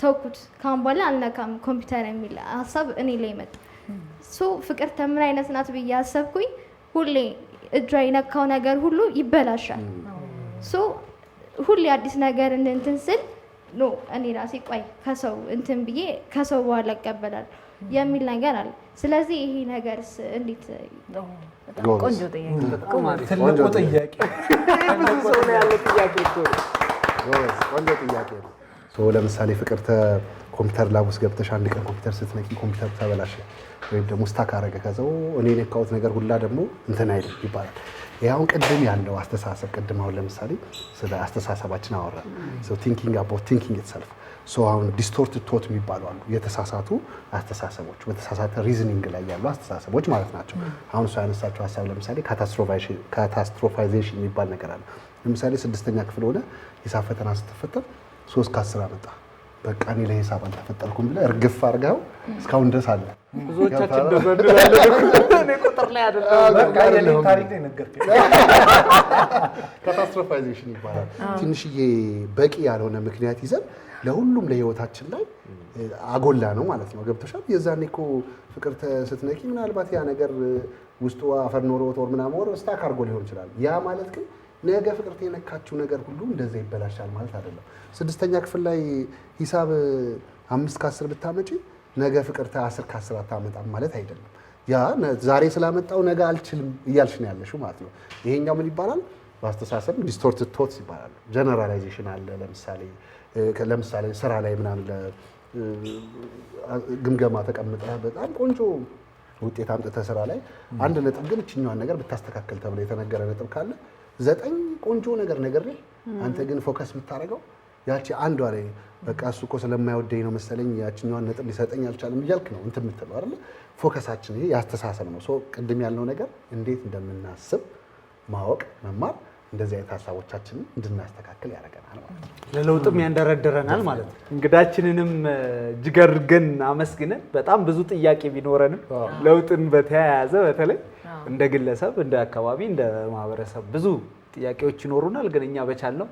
ተውኩት። ካሁን በኋላ አልነካም ኮምፒውተር የሚል ሀሳብ እኔ ላይ መጣ። ፍቅርተ ምን አይነት ናት ብዬ አሰብኩኝ። ሁሌ እጇ የነካው ነገር ሁሉ ይበላሻል። ሁሌ አዲስ ነገር እንትን ስል እኔ ራሴ ቆይ ከሰው እንትን ብዬ ከሰው በኋላ እቀበላለሁ የሚል ነገር አለ። ስለዚህ ይሄ ነገርስ እንዴት? ቆንጆ ጥያቄ። ትልቁ ጥያቄ ቆንጆ ጥያቄ ነው። ለምሳሌ ፍቅርተ ኮምፒውተር ላብ ውስጥ ገብተሽ አንድ ቀን ኮምፒውተር ስትነቂ ኮምፒውተር ተበላሸ ወይም ደግሞ ስታክ አደረገ፣ ከዛው እኔ የነካሁት ነገር ሁላ ደግሞ እንትን አይልም ይባላል። ይሄውን ቅድም ያለው አስተሳሰብ ቅድም አሁን ለምሳሌ ስለ አስተሳሰባችን አወራ ቲንኪንግ አባውት ቲንኪንግ ኢትሰልፍ አሁን ዲስቶርትድ ቶት የሚባሉ አሉ። የተሳሳቱ አስተሳሰቦች በተሳሳተ ሪዝኒንግ ላይ ያሉ አስተሳሰቦች ማለት ናቸው። አሁን እሱ ያነሳቸው ሀሳብ ለምሳሌ ካታስትሮፋይዜሽን የሚባል ነገር አለ። ለምሳሌ 6ኛ ክፍል ሆነ ሂሳብ ፈተና ስትፈተን 3 ከ10 አመጣ፣ በቃ እኔ ለሂሳብ አልተፈጠርኩም ብለህ እርግፍ አድርገው እስካሁን ድረስ አለ። ብዙዎቻችን እንደዘንድላለን እኔ ቁጥር ላይ አይደለም በቃ የኔ ታሪክ ነው ነገርከኝ። ካታስትሮፋይዜሽን ይባላል። ትንሽዬ በቂ ያልሆነ ምክንያት ይዘን ለሁሉም ለህይወታችን ላይ አጎላ ነው ማለት ነው። ገብተሻል? የዛኔ እኮ ፍቅርተ ስትነቂ ምናልባት ያ ነገር ውስጡ አፈር ኖሮት ወር ምናምን ወር ስታክ አድርጎ ሊሆን ይችላል። ያ ማለት ግን ነገ ፍቅርተ የነካችው ነገር ሁሉ እንደዛ ይበላሻል ማለት አይደለም። 6ኛ ክፍል ላይ ሂሳብ 5 ከ10 ብታመጪ ነገ ፍቅርተ 10 ከ10 አታመጣም ማለት አይደለም። ያ ዛሬ ስላመጣው ነገ አልችልም እያልሽ ነው ያለሽው ማለት ነው። ይሄኛው ምን ይባላል? በአስተሳሰብ ዲስቶርትድ ቶትስ ይባላል። ጀነራላይዜሽን አለ። ለምሳሌ ስራ ላይ ምናምን ግምገማ ተቀምጠህ በጣም ቆንጆ ውጤት አምጥተህ ስራ ላይ አንድ ነጥብ ግን እችኛዋን ነገር ብታስተካከል ተብሎ የተነገረ ነጥብ ካለ 9 ቆንጆ ነገር አንተ ግን ፎከስ የምታደርገው ያቺ አንዷ ላይ በቃ እሱ እኮ ስለማይወደኝ ነው መሰለኝ ያቺኛዋን ነጥብ ሊሰጠኝ አልቻለም እያልክ ነው እንትን የምትለው አይደል? ፎከሳችን ይሄ ያስተሳሰብ ነው። ቅድም ያልነው ነገር እንዴት እንደምናስብ ማወቅ መማር እንደዚህ አይነት ሀሳቦቻችንን እንድናስተካክል ያደርገናል ማለት ነው። ለለውጥም ያንደረድረናል ማለት ነው። እንግዳችንንም እጅግ አድርገን አመስግነን በጣም ብዙ ጥያቄ ቢኖረንም ለውጥን በተያያዘ በተለይ እንደ ግለሰብ፣ እንደ አካባቢ፣ እንደ ማህበረሰብ ብዙ ጥያቄዎች ይኖሩናል። ግን እኛ በቻልነው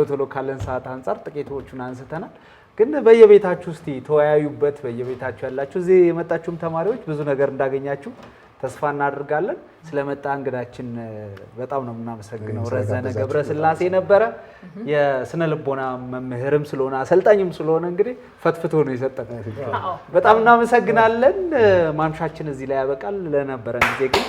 ቶሎ ካለን ሰዓት አንጻር ጥቂቶቹን አንስተናል። ግን በየቤታችሁ እስቲ ተወያዩበት። በየቤታችሁ ያላችሁ እዚህ የመጣችሁም ተማሪዎች ብዙ ነገር እንዳገኛችሁ ተስፋ እናደርጋለን። ስለመጣ እንግዳችን በጣም ነው የምናመሰግነው። ረዘነ ገብረስላሴ ነበረ። የስነ ልቦና መምህርም ስለሆነ አሰልጣኝም ስለሆነ እንግዲህ ፈትፍቶ ነው የሰጠን። በጣም እናመሰግናለን። ማምሻችን እዚህ ላይ ያበቃል። ለነበረን ጊዜ ግን